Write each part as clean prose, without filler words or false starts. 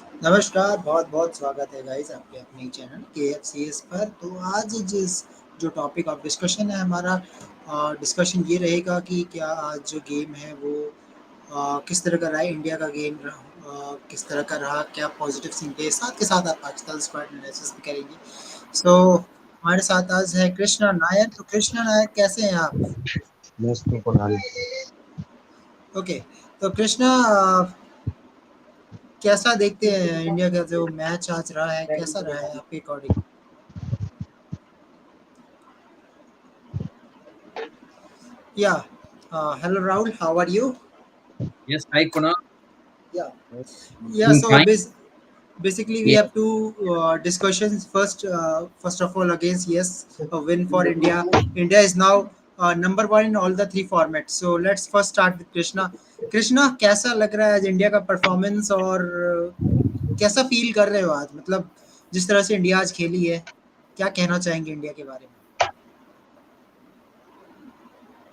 नमस्कार, बहुत-बहुत स्वागत है गाइस आपके अपने चैनल KFCS पर। तो आज जिस जो टॉपिक ऑफ डिस्कशन है हमारा डिस्कशन ये रहेगा कि क्या आज जो गेम है वो किस तरह का रहा है इंडिया का गेम किस तरह का रहा, क्या पॉजिटिव सीन थे, साथ के साथ आप पाकिस्तान स्क्वाड एनालिसिस भी करेंगे। सो हमारे साथ आज है कृष्णा नायर। तो कृष्णा नायर कैसे हैं आप? मस्त कुणाल। ओके, तो कृष्णा कैसा देखते हैं इंडिया का जो मैच आज रहा है, कैसा रहा है आपके according? Yeah. Hello, Rahul. How are you? Yes, hi Kunal. Yeah. Yeah. Doing So fine. basically, we Yeah. have two discussions. First of all, against yes, a win for India. India is now number one in all the three formats. So let's first start with Krishna. Krishna कैसा लग रहा है आज India का performance और कैसा feel कर रहे हो आज, मतलब जिस तरह से इंडिया आज खेली है, क्या कहना चाहेंगे इंडिया के बारे में?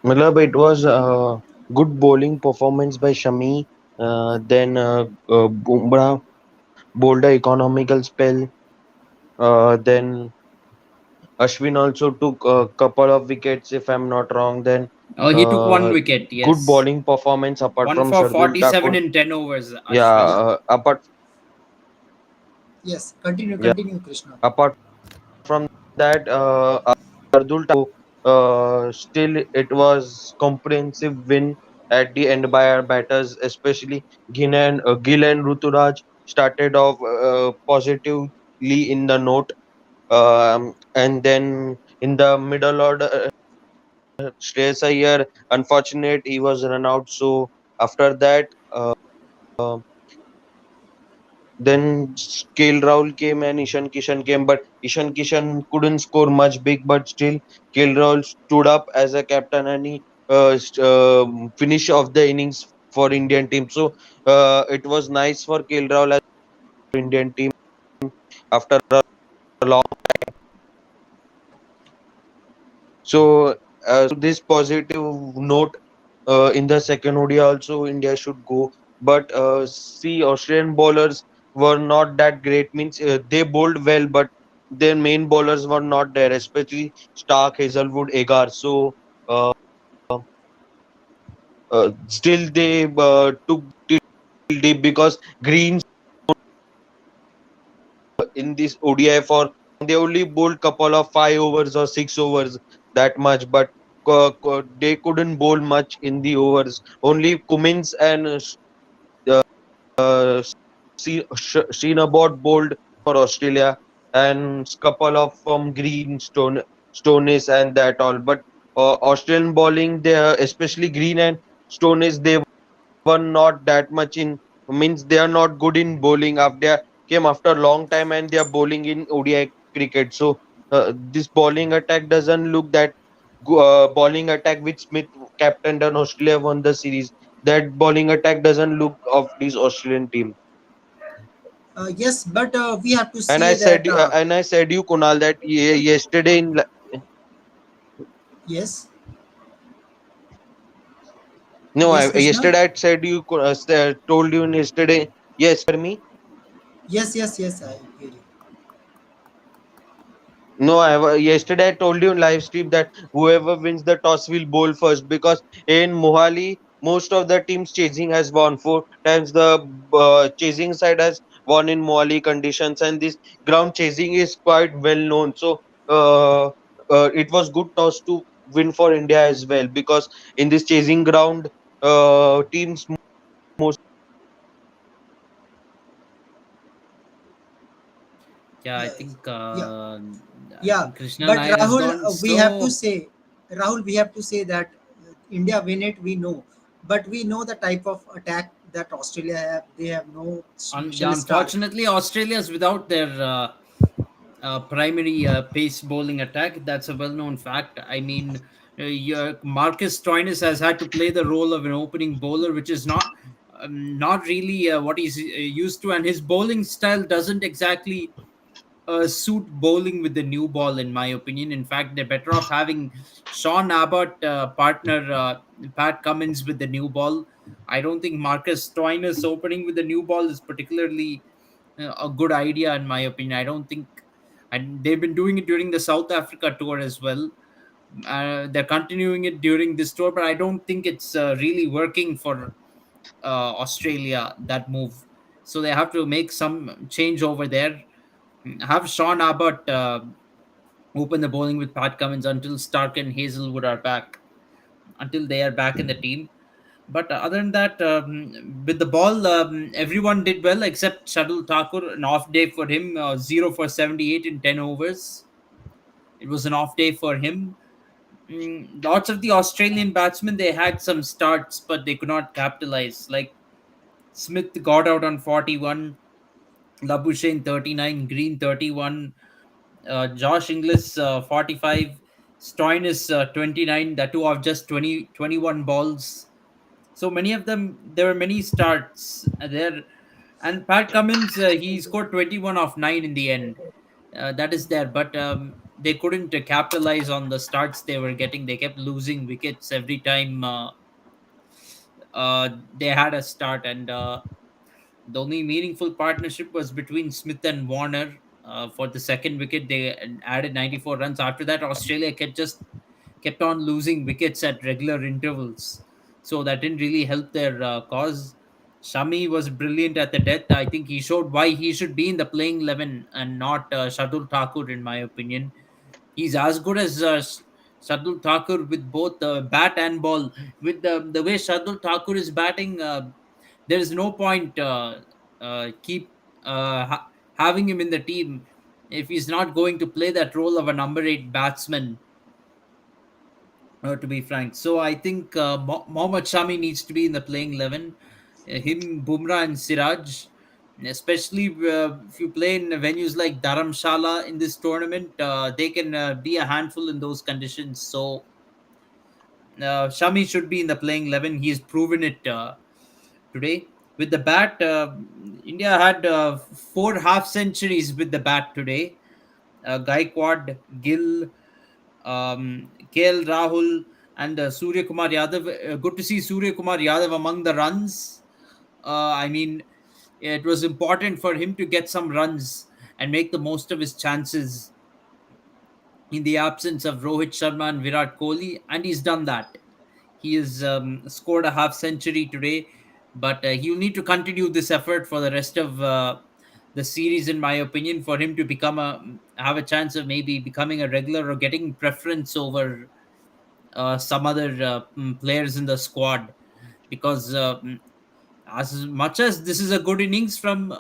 मतलब it was a good bowling performance by Shami. Then Bumrah bowled a economical spell. Then Ashwin also took a couple of wickets, if I'm not wrong. Then Oh, he took one uh, wicket. good Yes, bowling performance apart one from for Shardul 47 Thakur. in 10 overs. Yeah, Ashwin. apart Yes. Continue. yeah, Continue, Krishna. apart from that, Shardul Thakur, still it was comprehensive win at the end by our batters, especially Gill and Ruturaj started off positively in the note, and then in the middle order, Shreyas Iyer, unfortunate he was run out. So after that, then KL Rahul came and Ishan Kishan came, but Ishan Kishan couldn't score much big, but still KL Rahul stood up as a captain and he finish off the innings for Indian team. So it was nice for KL Rahul as Indian team after a long. So this positive note in the second ODI also India should go. But see, Australian bowlers were not that great. Means they bowled well, but their main bowlers were not there, especially Stark, Hazelwood, Agar. So still they took till deep because Greens in this ODI for they only bowled couple of 5 overs or 6 overs that much, but they couldn't bowl much in the overs. Only Cummins and uh, Shinabot bowled for Australia and couple of from Green, Stones and that all. But Australian bowling, they especially Green and Stones, they were not that much in means they are not good in bowling after came after a long time and they are bowling in ODI cricket. So this bowling attack doesn't look that bowling attack which Smith captained and Australia won the series. That bowling attack doesn't look of this Australian team. Yes, but we have to And say that I said you Kunal that yesterday in yes, no yes, I Krishna. yesterday I said you told you in yesterday. Yes, for me. Yes, yes, yes. I hear you. No, yesterday I told you in live stream that whoever wins the toss will bowl first because in Mohali most of the teams chasing has won 4 times. The chasing side has won in Mohali conditions, and this ground chasing is quite well known. So it was good toss to win for India as well because in this chasing ground, teams most Yeah, I Yeah, think yeah, uh, I yeah. think Krishna But Nair has Rahul, gone we have to so. say, Rahul, we have to say that India win it. We know, but we know the type of attack that Australia have. They have no Yeah, initial start. unfortunately, Australia is without their primary pace bowling attack. That's a well-known fact. I mean, Marcus Stoinis has had to play the role of an opening bowler, which is not really what he's used to, and his bowling style doesn't exactly suit bowling with the new ball, in my opinion. In fact, they're better off having Sean Abbott partner Pat Cummins with the new ball. I don't think Marcus Stoinis opening with the new ball is particularly a good idea in my opinion. I don't think, and they've been doing it during the South Africa tour as well. They're continuing it during this tour, but I don't think it's really working for Australia, that move. So they have to make some change over there. Have Sean Abbott open the bowling with Pat Cummins until Stark and Hazelwood are back, until they are back in the team. But other than that, with the ball, everyone did well except Shadul Thakur. An off day for him, 0 for 78 in 10 overs. It was an off day for him. Lots of the Australian batsmen, they had some starts, but they could not capitalize. Like Smith got out on 41, Labuschagne 39, Green 31, Josh Inglis 45, Stoinis 29, the two of just 21 balls. So many of them, there were many starts there. And Pat Cummins, he scored 21 of 9 in the end. That is there. But they couldn't capitalize on the starts they were getting. They kept losing wickets every time they had a start. And the only meaningful partnership was between Smith and Warner. For the second wicket, they added 94 runs. After that, Australia kept on losing wickets at regular intervals. So that didn't really help their cause. Shami was brilliant at the death. I think he showed why he should be in the playing 11 and not Shardul Thakur, in my opinion. He's as good as Shardul Thakur with both bat and ball. With the way Shardul Thakur is batting, there is no point keep having him in the team if he's not going to play that role of a number 8 batsman, to be frank. So I think Mohammad Shami needs to be in the playing 11. Him, Bumrah, and Siraj, especially if you play in venues like Dharamshala in this tournament, they can be a handful in those conditions. So Shami should be in the playing 11. He has proven it today. With the bat, India had 4 half centuries with the bat today. Gaikwad, Gill, KL Rahul, and Surya Kumar Yadav. Good to see Surya Kumar Yadav among the runs. I mean, it was important for him to get some runs and make the most of his chances in the absence of Rohit Sharma and Virat Kohli, and he's done that. He has scored a half century today, but he'll need to continue this effort for the rest of the series, in my opinion, for him to become have a chance of maybe becoming a regular or getting preference over some other players in the squad. Because as much as this is a good innings from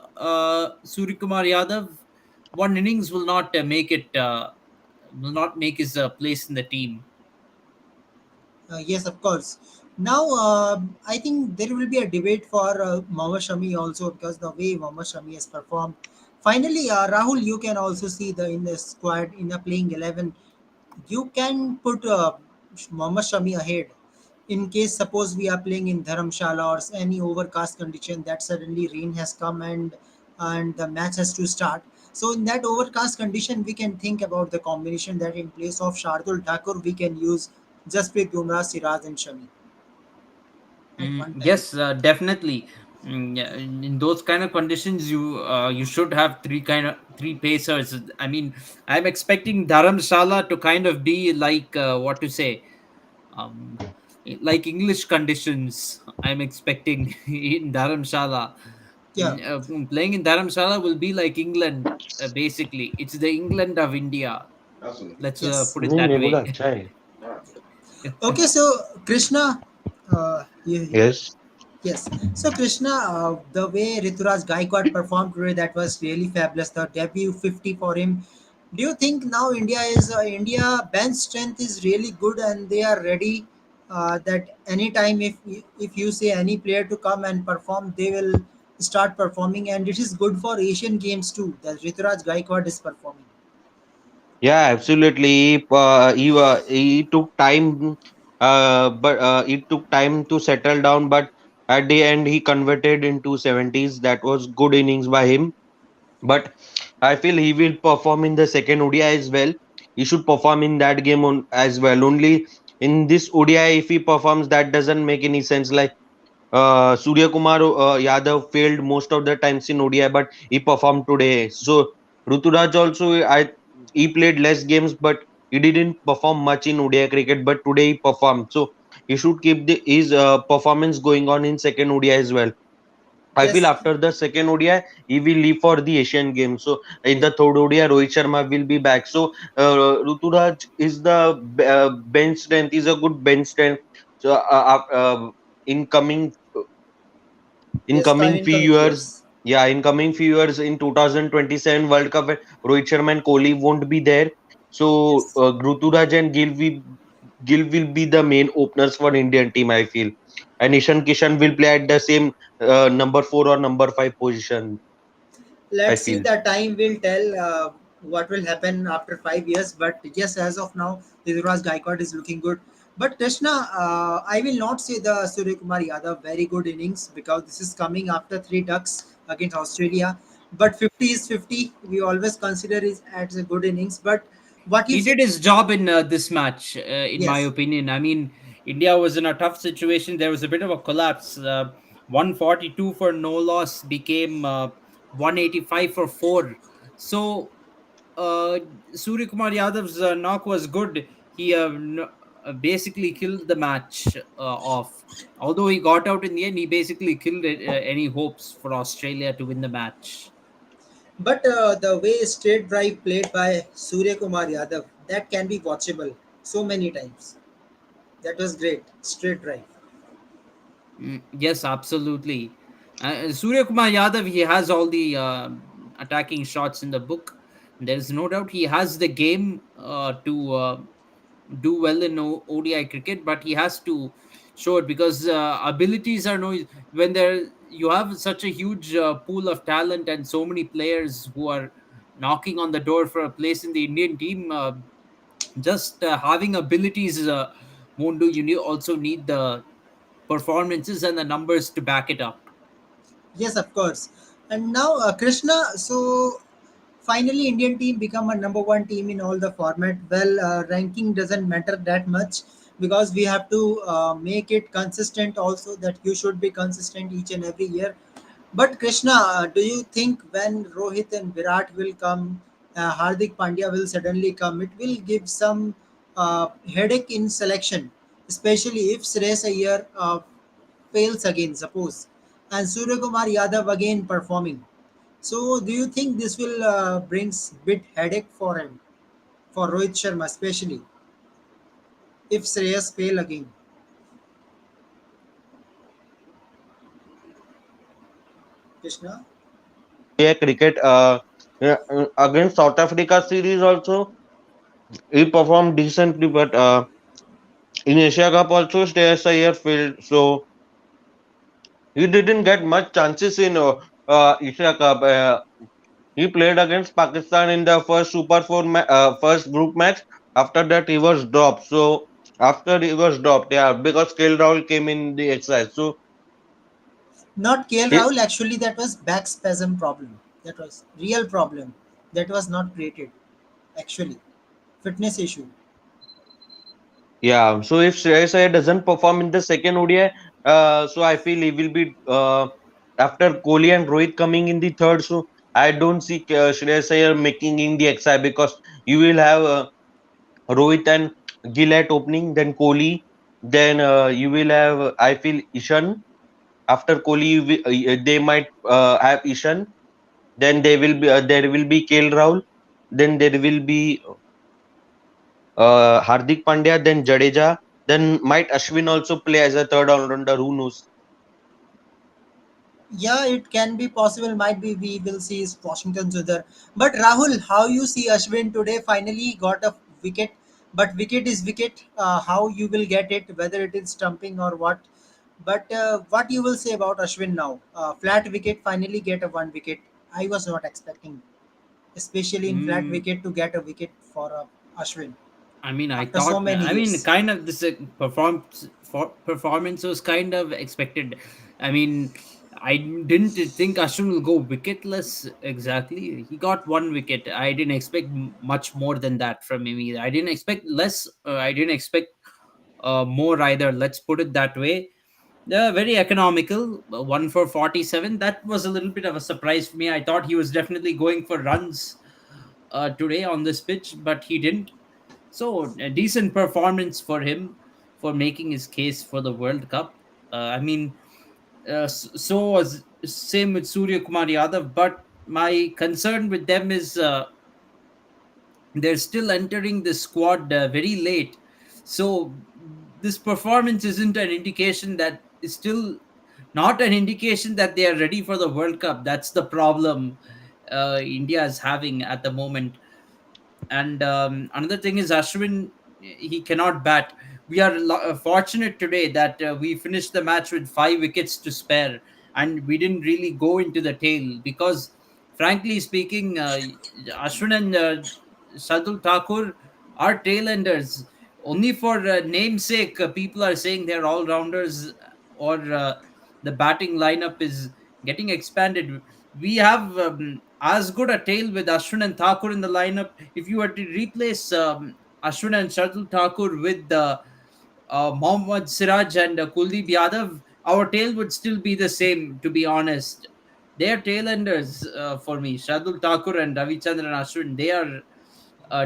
Surya Kumar Yadav, one innings will not make his place in the team. Yes, of course. Now, I think there will be a debate for Mohammad Shami also because the way Mohammad Shami has performed. Finally, Rahul, you can also see the in the squad in the playing 11. You can put Mohammad Shami ahead in case suppose we are playing in Dharamshala or any overcast condition that suddenly rain has come and the match has to start. So in that overcast condition, we can think about the combination that in place of Shardul Thakur, we can use Jasprit Bumrah, Siraj, and Shami at one time. Yes, definitely. Yeah, in those kind of conditions, you should have three pacers. I mean, I'm expecting Dharamshala to kind of be like what to say, um, like English conditions. I'm expecting in Dharamshala. Yeah. Playing in Dharamshala will be like England. Basically, it's the England of India. Let's Yes. put it नहीं that नहीं बोला way. अच्छा है. Okay. So Krishna, you, Yes. yes. So Krishna, the way Rituraj Gaikwad performed today, that was really fabulous. The debut 50 for him. Do you think now India bench strength is really good and they are ready that anytime if you say any player to come and perform, they will start performing and it is good for Asian games too. That Rituraj Gaikwad is performing. Yeah, absolutely. He took time, but it took time to settle down. But at the end, he converted into 70s. That was good innings by him. But I feel he will perform in the second ODI as well. He should perform in that game as well. Only in this ODI, if he performs, that doesn't make any sense. Like Surya Kumar Yadav failed most of the times in ODI, but he performed today. So Ruturaj also, he played less games, but he didn't perform much in ODI cricket. But today he performed, so he should keep his performance going on in second ODI as well. I feel Yes, after the second ODI, he will leave for the Asian Games. So in yeah. the third ODI, Rohit Sharma will be back. So Ruturaj is the bench strength. Is a good bench strength. So in coming in Yes, coming few incoming years, years. yeah, in coming few years in 2027 World Cup, when Rohit Sharma and Kohli won't be there. So Yes. Ruturaj and Gill will be the main openers for Indian team. I feel, and Ishan Kishan will play at the same number four or number five position. I Let's see, feel. the time will tell what will happen after 5 years. But yes, as of now, Ruturaj Gaikwad is looking good. But Krishna, I will not say the Surya Kumar Yadav very good innings because this is coming after three ducks against Australia. But 50 is 50. We always consider it as a good innings. But what He if? did his job in this match, in my Yes, opinion. I mean, India was in a tough situation. There was a bit of a collapse. 142 for no loss became 185 for four. So uh, Surya Kumar Yadav's knock was good. He basically killed the match off. Although he got out in the end, he basically killed it, any hopes for Australia to win the match. but the way straight drive played by Surya Kumar Yadav, that can be watchable so many times. That was great. Straight drive. Yes, absolutely. Surya Kumar Yadav, he has all the attacking shots in the book. There is no doubt he has the game to do well in ODI cricket, but he has to show it because abilities are no. When there you have such a huge pool of talent and so many players who are knocking on the door for a place in the Indian team, just having abilities won't do. Also need the performances and the numbers to back it up. Yes, of course. And now, Krishna, so finally, Indian team become a number one team in all the format. Well, ranking doesn't matter that much because we have to make it consistent. Also, that you should be consistent each and every year. But Krishna, do you think when Rohit and Virat will come, Hardik Pandya will suddenly come, it will give some headache in selection, especially if Shreyas Iyer fails again, suppose, and Surya Kumar Yadav again performing. So, do you think this will brings bit headache for him, for Rohit Sharma, especially if Shreyas fail again? Krishna, Yeah, cricket. Yeah, against South Africa series also he performed decently, but in Asia Cup also Shreyas Iyer failed. So he didn't get much chances in Asia Cup. He played against Pakistan in the first Super Four, first group match. After that, he was dropped. So after he was dropped, yeah, because KL Rahul came in the exercise. So not KL he, Rahul. Actually, that was back spasm problem. That was real problem. That was not created. Actually, fitness issue. yeah. So if Shreyas Iyer doesn't perform in the second ODI, so I feel he will be after Kohli and Rohit coming in the third. So I don't see Shreyas Iyer making in the XI because you will have Rohit and Gill at opening, then Kohli, then you will have I feel Ishan. After Kohli, they might have Ishan. Then there will be KL Rahul. Then there will be Hardik Pandya. Then Jadeja. Then might Ashwin also play as a third all-rounder. Who knows? Yeah, it can be possible. Might be we will see is Washington Sundar. But Rahul, how you see Ashwin today? Finally got a wicket, but wicket is wicket. How you will get it, whether it is stumping or what. But what you will say about Ashwin now? Flat wicket finally get a one wicket. I was not expecting, especially in flat Mm, wicket, to get a wicket for Ashwin I mean, I after so thought. many I mean, years. kind of this performance was kind of expected. I mean, I didn't think Ashwin will go wicketless exactly. He got one wicket. I didn't expect much more than that from him either. I didn't expect less. I didn't expect more either. Let's put it that way. They're very economical. One for 47. That was a little bit of a surprise for me. I thought he was definitely going for runs today on this pitch, but he didn't. So a decent performance for him for making his case for the World Cup. I mean, so was same with Surya Kumar Yadav, but my concern with them is they're still entering the squad very late. So this performance isn't an indication that is still not an indication that they are ready for the World Cup. That's the problem India is having at the moment. And another thing is Ashwin, he cannot bat. We are fortunate today that we finished the match with 5 wickets to spare, and we didn't really go into the tail because, frankly speaking, Ashwin and Shardul Thakur are tailenders. Only for namesake, people are saying they're all rounders, or the batting lineup is getting expanded. We have as good a tail with Ashwin and Thakur in the lineup. If you were to replace Ashwin and Shardul Thakur with Mohammad Siraj and Kuldeep Yadav, our tail would still be the same, to be honest. They are tailenders for me. Shardul Thakur and Ravichandran Ashwin, they are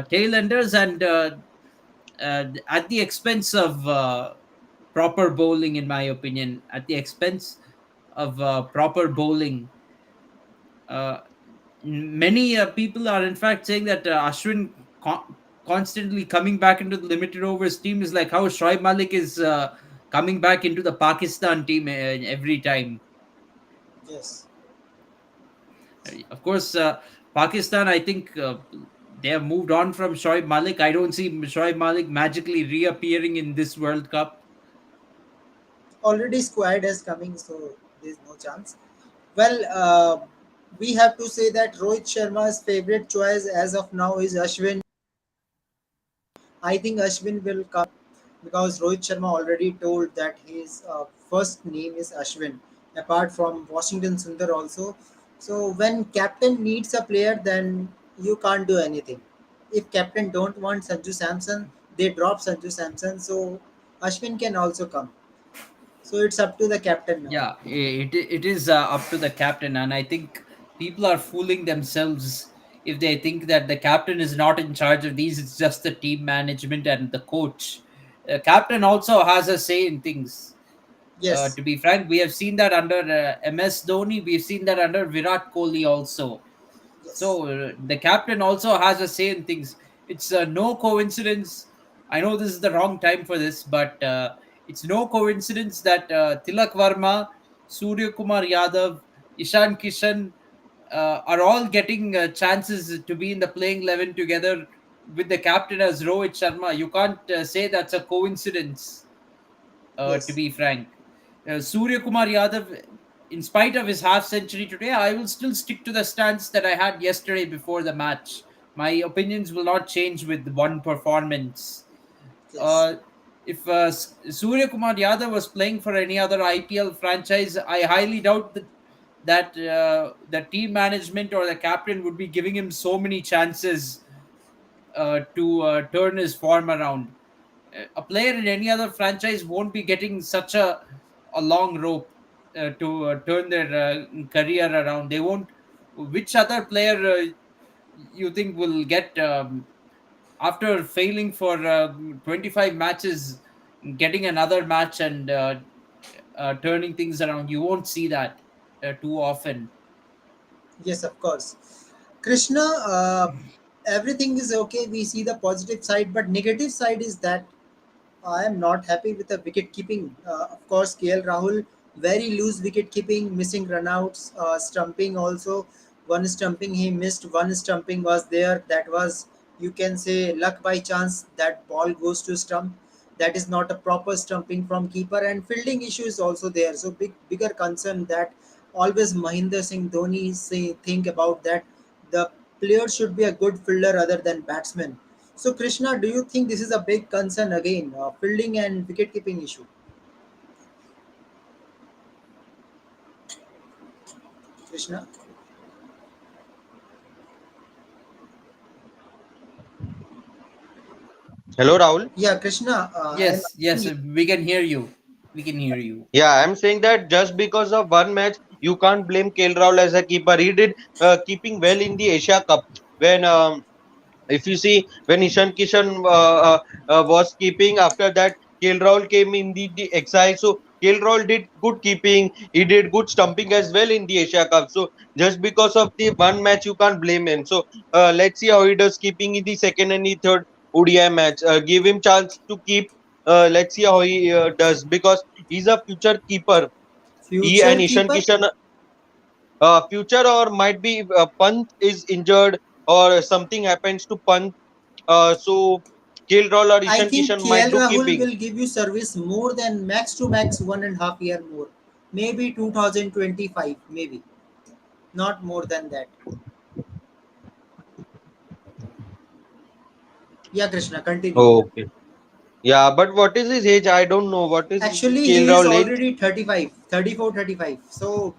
tailenders, and at the expense of proper bowling, in my opinion, at the expense of proper bowling. Uh, Many people are in fact saying that Ashwin constantly coming back into the limited overs team is like how Shoaib Malik is coming back into the Pakistan team every time. Yes. Of course, Pakistan, I think they have moved on from Shoaib Malik. I don't see Shoaib Malik magically reappearing in this World Cup. Already squad is coming, so there's no chance. Well, we have to say that Rohit Sharma's favorite choice as of now is Ashwin. I think Ashwin will come because Rohit Sharma already told that his first name is Ashwin, apart from Washington Sundar also. So when captain needs a player, then you can't do anything. If captain don't want Sanju Samson, they drop Sanju Samson. So Ashwin can also come. So it's up to the captain now. Yeah, it is up to the captain, and I think people are fooling themselves if they think that the captain is not in charge of these. It's just the team management and the coach. Captain also has a say in things. Yes, To be frank, we have seen that under MS Dhoni. We've seen that under Virat Kohli also. yes, So the captain also has a say in things. It's no coincidence. I know this is the wrong time for this, but it's no coincidence that Tilak Varma, Surya Kumar Yadav, Ishan Kishan are all getting chances to be in the playing 11 together with the captain as Rohit Sharma. You can't say that's a coincidence, to yes, be frank. Surya Kumar Yadav, in spite of his half century today, I will still stick to the stance that I had yesterday before the match. My opinions will not change with one performance. yes, Uh, if Surya Kumar Yadav was playing for any other IPL franchise, I highly doubt that the team management or the captain would be giving him so many chances to turn his form around. A player in any other franchise won't be getting such a long rope to turn their career around. They won't. Which other player you think will get after failing for 25 matches, getting another match and turning things around? You won't see that too often. yes, of course. Krishna, everything is okay. We see the positive side, but negative side is that I am not happy with the wicket keeping. Of course, KL Rahul, very loose wicket keeping, missing runouts, stumping also. One stumping he missed, one stumping was there. That was, you can say, luck by chance that ball goes to stump. That is not a proper stumping from keeper, and fielding issue is also there. So bigger concern that always Mahinder Singh Dhoni say think about that. The player should be a good fielder other than batsman. So, Krishna, do you think this is a big concern again, fielding and wicket keeping issue? Krishna? Hello, Rahul. Yeah, Krishna, I am Yes, asking yes, you. we can hear you. We can hear you. Yeah, I'm saying that just because of one match, you can't blame KL Rahul as a keeper. He did keeping well in the Asia Cup when if you see when Ishan Kishan was keeping, after that KL Rahul came in the exile. So KL Rahul did good keeping. He did good stumping as well in the Asia Cup. So just because of the one match, you can't blame him. So let's see how he does keeping in the second and the third ODI match. Give him chance to keep. Let's see how he does, because he's a future keeper. He Future and Ishan keeper. Kishan, future, or might be Pant is injured or something happens to Pant, so KL Rahul or I Ishan think Kishan might KL do Rahul keeping. will give you service more than max to max 1.5 year more. Maybe 2025, maybe. Not more than that. Yeah, Krishna, continue. Oh, okay. Yeah, but what is his age? I don't know. What is Actually, KL he is Rahul age? already 35, 34, 35. So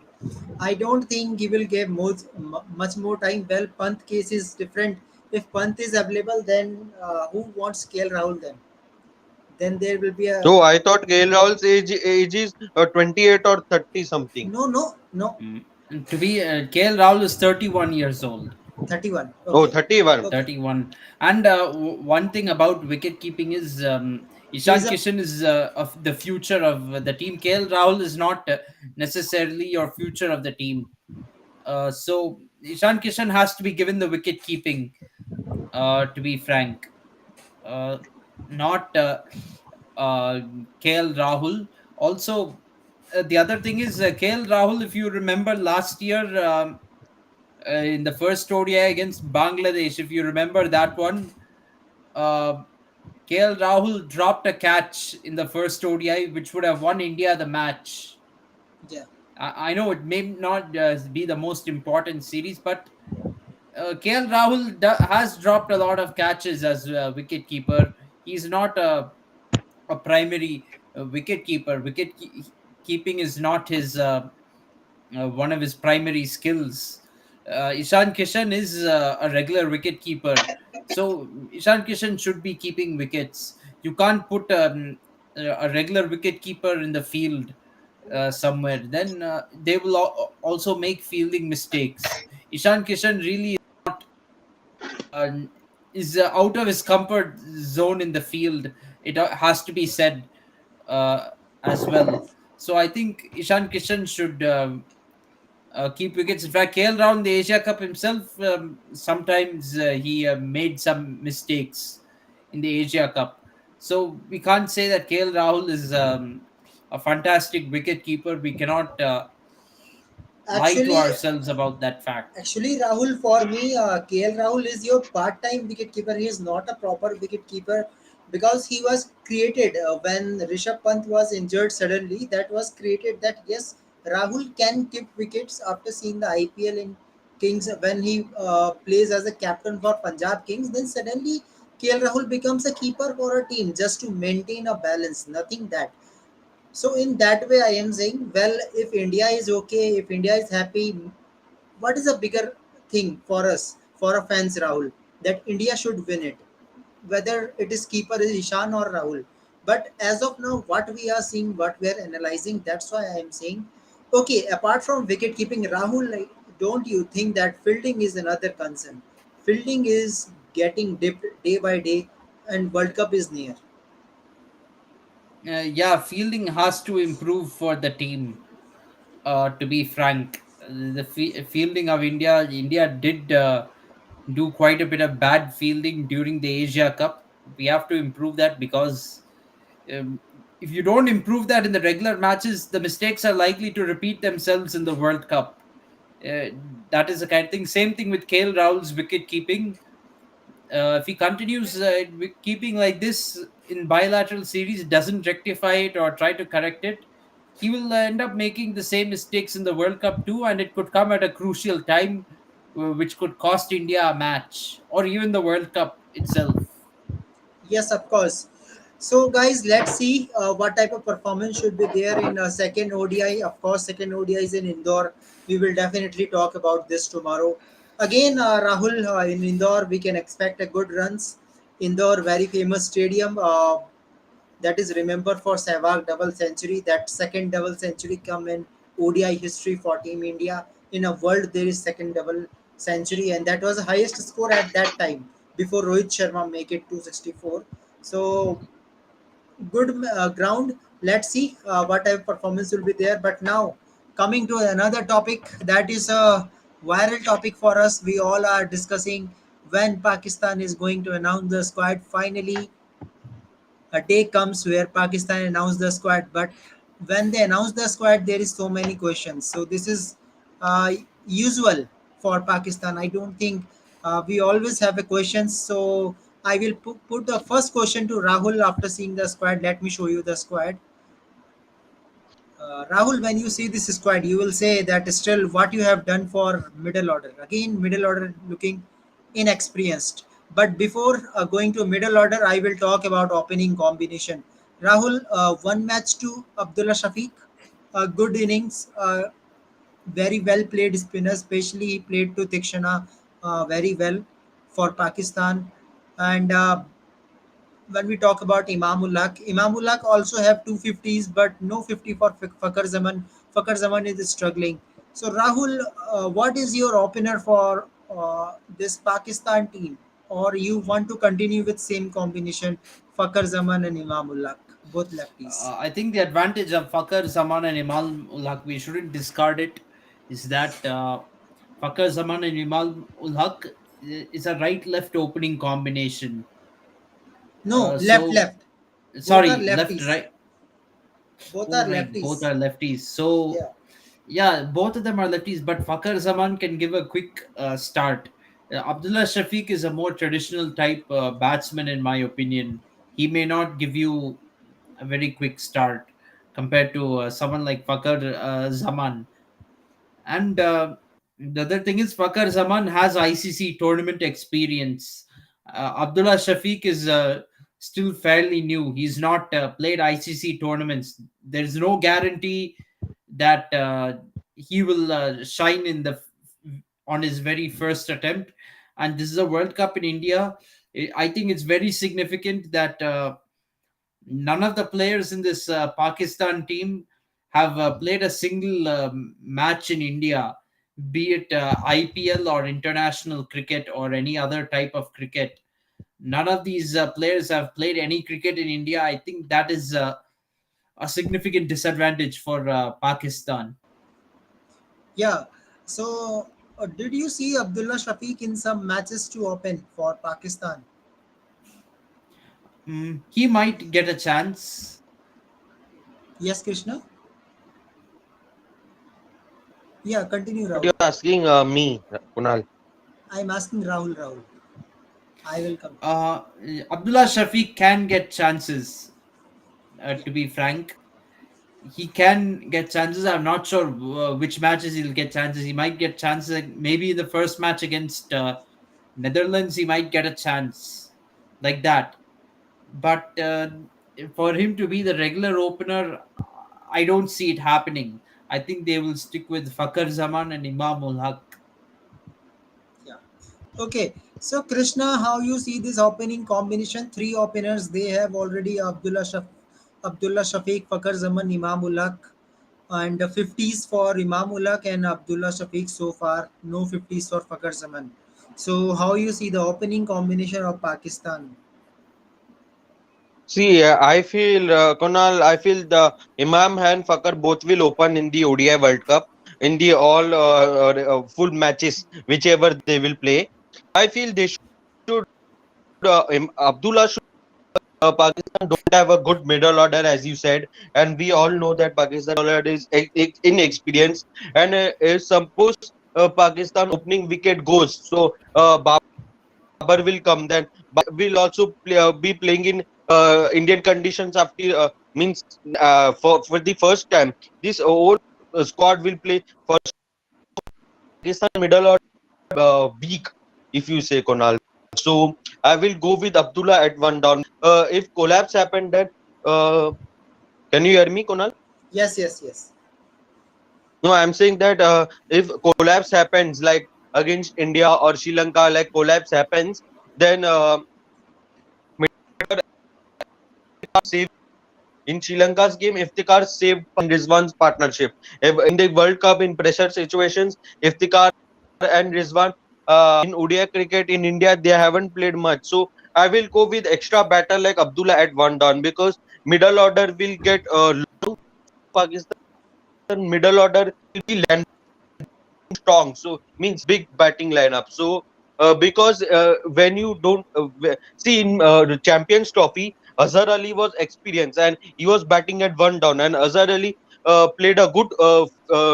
I don't think he will give much more time. Well, Pant case is different. If Pant is available, then who wants KL Rahul then? Then there will be a So I thought KL Rahul's age is 28 or 30 something. no, no, no. And to be KL Rahul is 31 years old. 31. Oh, Okay, 31. okay. 31. And one thing about wicket keeping is He Ishan is a Kishan is of the future of the team. KL Rahul is not necessarily your future of the team. So Ishan Kishan has to be given the wicket keeping, to be frank. Uh, Not KL Rahul. Also, the other thing is KL Rahul, if you remember last year, in the first ODI against Bangladesh, if you remember that one, uh, KL Rahul dropped a catch in the first ODI, which would have won India the match. yeah. I know it may not be the most important series, but KL Rahul has dropped a lot of catches as a wicket keeper. He's not a primary wicket keeper. Keeping is not his one of his primary skills. Ishan Kishan is a regular wicket keeper, so Ishan Kishan should be keeping wickets. You can't put a regular wicket keeper in the field somewhere. Then they will also make fielding mistakes. Ishan Kishan really uh, is out of his comfort zone in the field. It has to be said uh, as well. So I think Ishan Kishan should keep wickets. In fact, KL Rahul in the Asia Cup himself, sometimes he made some mistakes in the Asia Cup. So we can't say that KL Rahul is a fantastic wicket keeper. We cannot lie to Actually, ourselves about that fact. Actually, Rahul, for me, KL Rahul is your part-time wicketkeeper. He is not a proper wicketkeeper because he was created when Rishabh Pant was injured suddenly. That was created that yes, Rahul can keep wickets after seeing the IPL in Kings when he plays as a captain for Punjab Kings. Then suddenly KL Rahul becomes a keeper for a team just to maintain a balance. Nothing that. So in that way, I am saying, well, if India is okay, if India is happy, what is a bigger thing for us, for our fans, Rahul? That India should win it, whether it is keeper is Ishan or Rahul. But as of now, what we are seeing, what we are analyzing, that's why I am saying, okay, apart from wicket keeping, Rahul, like, don't you think that fielding is another concern? Fielding is getting dipped day by day, and World Cup is near. Yeah, fielding has to improve for the team. To be frank, the fielding of India did do quite a bit of bad fielding during the Asia Cup. We have to improve that because um, if you don't improve that in the regular matches, the mistakes are likely to repeat themselves in the World Cup. Uh, that is the kind of thing. Same thing with KL Rahul's wicket keeping. If he continues keeping like this in bilateral series, doesn't rectify it or try to correct it, he will end up making the same mistakes in the World Cup too, and it could come at a crucial time, which could cost India a match or even the World Cup itself. Yes, of course. So, guys, let's see what type of performance should be there in second ODI. Of course, second ODI is in Indore. We will definitely talk about this tomorrow. Again, Rahul, in Indore, we can expect a good runs. Indore, very famous stadium. That is remember for Sehwag double century. That second double century come in ODI history for Team India. In a world, there is second double century, and that was the highest score at that time before Rohit Sharma make it 264. So good ground. Let's see what type of performance will be there. But now, coming to another topic that is a viral topic for us, we all are discussing when Pakistan is going to announce the squad. Finally, a day comes where Pakistan announce the squad, but when they announce the squad, there is so many questions. So this is usual for Pakistan. I don't think we always have a question. So I will put the first question to Rahul after seeing the squad. Let me show you the squad. Rahul, when you see this squad, you will say that still what you have done for middle order. Again, middle order looking inexperienced. But before going to middle order, I will talk about opening combination. Rahul, one match to Abdullah Shafiq, good innings, very well played spinner, especially he played to Tikshana very well for Pakistan. And when we talk about Imamul Haq also have 250s, but no 50 for Fakar Zaman. Fakar Zaman is struggling. So Rahul, what is your opener for this Pakistan team, or you want to continue with same combination, Fakar Zaman and Imamul Haq, both lefties? I think the advantage of Fakar Zaman and Imal ul Haq, we shouldn't discard it, is that Fakar Zaman and Imal ul Haq is a right left opening combination. No, left, So, left. Both are sorry, left, lefties. right. Both Oh, are right, both lefties. are lefties. So, Yeah. yeah, both of them are lefties, but Fakar Zaman can give a quick start. Abdullah Shafiq is a more traditional type batsman, in my opinion. He may not give you a very quick start compared to someone like Fakar Zaman. And the other thing is, Fakar Zaman has ICC tournament experience. Abdullah Shafiq is still fairly new. He's not played ICC tournaments. There's no guarantee that he will shine on his very first attempt. And this is a World Cup in India. I think it's very significant that none of the players in this Pakistan team have played a single match in India, be it IPL or international cricket or any other type of cricket. None of these players have played any cricket in India. I think that is a significant disadvantage for Pakistan. Yeah. So, did you see Abdullah Shafiq in some matches to open for Pakistan? He might get a chance. Yes, Krishna. Yeah, continue, But Rahul. you're asking me, Kunal. I'm asking Rahul. Rahul, I will come. Uh, Abdullah Shafiq can get chances, Yeah. to be frank. He can get chances. I'm not sure which matches he'll get chances. He might get chances, maybe in the first match against Netherlands. He might get a chance like that. But for him to be the regular opener, I don't see it happening. I think they will stick with Fakar Zaman and Imam ul Haq. Yeah. Okay. So, Krishna, how you see this opening combination? Three openers. They have already Abdullah Shafiq, Fakar Zaman, Imam Ulak, and 50s for Imam Ulak and Abdullah Shafiq so far. No 50s for Fakar Zaman. So, how you see the opening combination of Pakistan? See, I feel, Kunal, I feel the Imam and Fakar both will open in the ODI World Cup in the all full matches, whichever they will play. I feel they should, Abdullah should, Pakistan don't have a good middle order, as you said, and we all know that Pakistan middle order is inexperienced. And if suppose Pakistan opening wicket goes, so Babar will come, then will also be playing in Indian conditions after means for the first time. This whole squad will play for Pakistan middle order weak, if you say, Konal. So I will go with Abdullah at one down. If collapse happened, then can you hear me, Konal? Yes, yes, yes. No, I'm saying that if collapse happens like against India or Sri Lanka, like collapse happens, then In Sri Lanka's game, Iftikhar saved Rizwan's partnership. In the World Cup, in pressure situations, Iftikhar and Rizwan in ODI cricket in India, they haven't played much. So I will go with extra batter like Abdullah at one down because middle order will get Pakistan middle order will be landing strong. So means big batting lineup. So because when you don't see in the Champions Trophy, Azhar Ali was experienced and he was batting at one down, and Azhar Ali played a good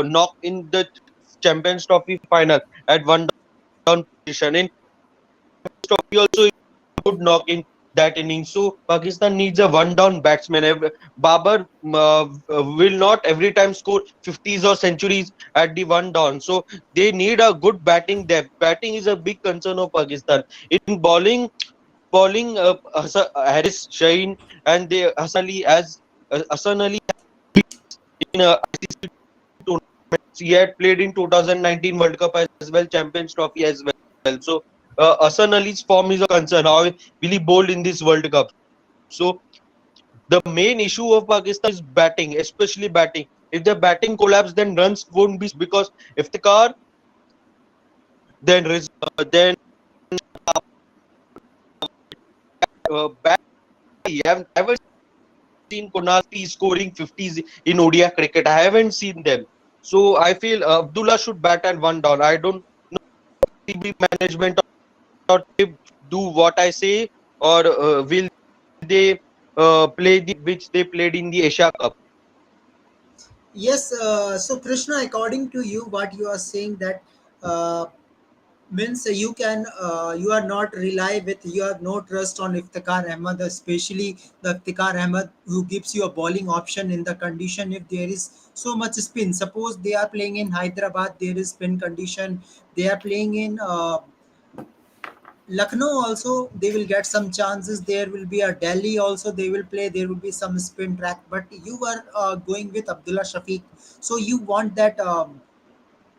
knock in the Champions Trophy final at one down position. In Trophy also good knock in that innings. So Pakistan needs a one down batsman. Babar will not every time score 50s or centuries at the one down. So they need a good batting depth. Batting is a big concern of Pakistan. In bowling Haris Shaheen and the Hassan Ali in tournaments. He had played in 2019 World Cup as well, Champions Trophy as well. So Hassan Ali's form is a concern. How will he bowl in this World Cup? So the main issue of Pakistan is batting, especially batting. If the batting collapse, then runs won't be because Iftikhar, then bat. I haven't seen Kunal P scoring 50s in ODI cricket. I haven't seen them. So I feel Abdullah should bat at one down. I don't know management or they do what I say, or will they play the which they played in the Asia Cup? Yes, so Krishna, according to you, what you are saying that uh, means you are not rely with you have no trust on Iftikhar Ahmed, especially the Iftikhar Ahmed who gives you a bowling option in the condition if there is so much spin. Suppose they are playing in Hyderabad, there is spin condition. They are playing in Lucknow also, they will get some chances. There will be a Delhi also, they will play. There will be some spin track. But you are going with Abdullah Shafiq. So you want that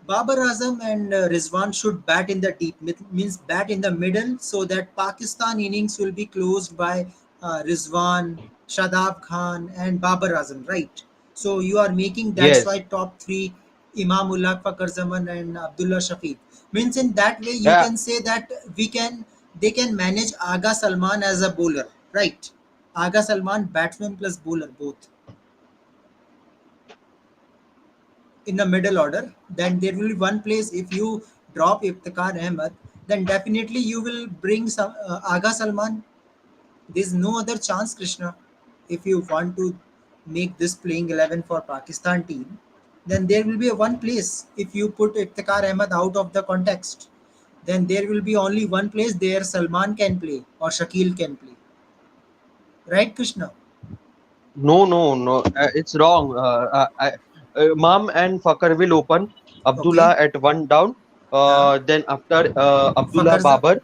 Babar Azam and Rizwan should bat in the deep, means bat in the middle, so that Pakistan innings will be closed by Rizwan, Shadab Khan, and Babar Azam, right? So you are making that's why Yes. top three Imamullah Fakar Zaman and Abdullah Shafiq. Means in that way you Yeah. can say that we can they can manage Aga Salman as a bowler, right? Aga Salman batsman plus bowler both in the middle order, then there will be one place if you drop Iftikhar Ahmed, then definitely you will bring some Aga Salman. There's no other chance, Krishna. If you want to make this playing 11 for Pakistan team, then there will be a one place. If you put Iftikhar Ahmed out of the context, then there will be only one place there Salman can play or Shakil can play. Right, Krishna? No, no, no. It's wrong. Mom and Fakar will open. Okay. Abdullah at one down. Yeah. Then after Abdullah Fakarza. Babar.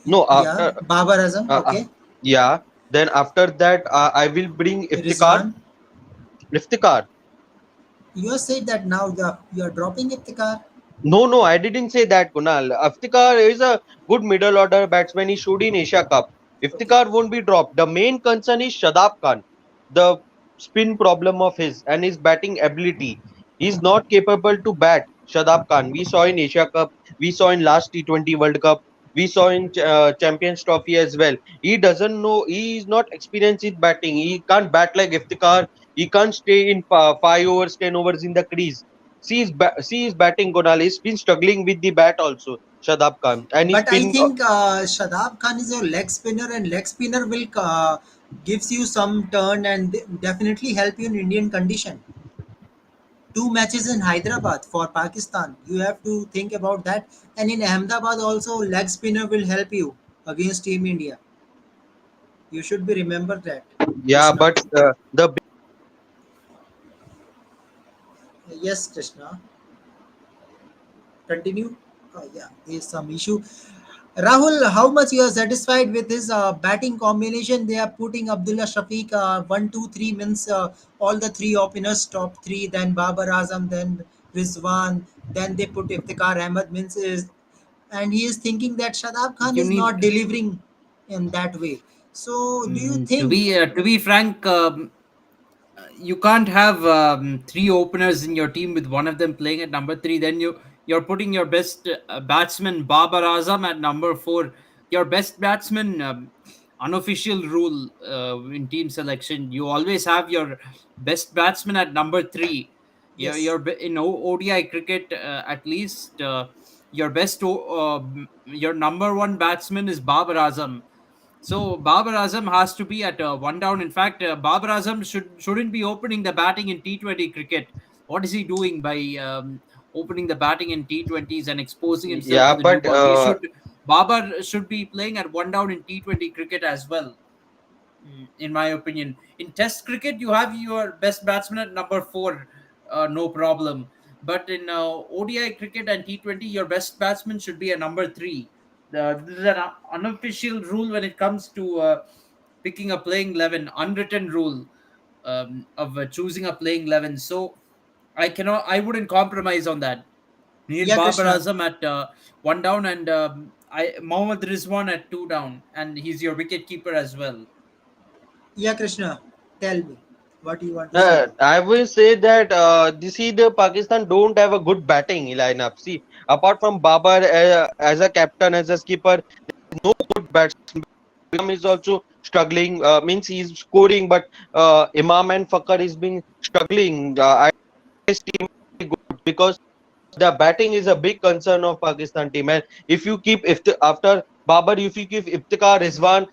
No, Yeah. after Babar Azam. uh, uh, Okay. yeah. Then after that, I will bring Iftikhar. Rizwan. Iftikhar. You said that now you are dropping Iftikhar. No, no, I didn't say that, Kunal. Iftikhar is a good middle order batsman. He showed in Asia Cup. Okay. Iftikhar won't be dropped. The main concern is Shadab Khan, the spin problem of his and his batting ability. He's not capable to bat. Shadab Khan. We saw in Asia Cup. We saw in last T20 World Cup. We saw in Champions Trophy as well. He doesn't know. He is not experienced in batting. He can't bat like Iftikhar. He can't stay in 5 overs, 10 overs in the crease. See his batting, Gonal. He's been struggling with the bat also, Shadab Khan. And he's But I been think Shadab Khan is your leg spinner, and leg spinner will gives you some turn and definitely help you in Indian condition. Two matches in Hyderabad for Pakistan. You have to think about that. And in Ahmedabad also, leg spinner will help you against Team India. You should be remember that, yeah, Krishna. but the Yes, Krishna. Continue. Yeah, there's some issue. Rahul, how much you are satisfied with his batting combination? They are putting Abdullah Shafiq 1, 2, 3 means all the three openers top three, then Babar Azam, then Rizwan, then they put Iftikhar Ahmed means is, and he is thinking that Shadab Khan You is need not delivering in that way. So, do you to think? be frank. you can't have three openers in your team with one of them playing at number three. Then you're putting your best batsman Babar Azam at number four. Your best batsman, unofficial rule in team selection, you always have your best batsman at number three. Yes. In ODI cricket, at least your number one batsman is Babar Azam. So Babar Azam has to be at one down. In fact, Babar Azam shouldn't be opening the batting in T20 cricket. What is he doing by opening the batting in T20s and exposing himself to Yeah, the new but ball? Babar should be playing at one down in T20 cricket as well. In my opinion. In Test cricket, you have your best batsman at number four, no problem. But in ODI cricket and T20, your best batsman should be a number three. This is an unofficial rule when it comes to picking a playing 11, unwritten rule of choosing a playing 11. So I wouldn't compromise on that. Need Yeah, Babar Krishna. Azam at one down and Mohammad Rizwan at two down, and he's your wicket keeper as well. Yeah, Krishna. Tell me what you want to say now. I will say that this see the Pakistan don't have a good batting lineup. See, apart from Babar as a captain, as a skipper, no good batsman. Imam is also struggling. Means he's scoring, but Imam and Fakar is been struggling. I team good because the batting is a big concern of Pakistan team. And if you keep if after Babar, if you keep Iftikhar, Rizwan,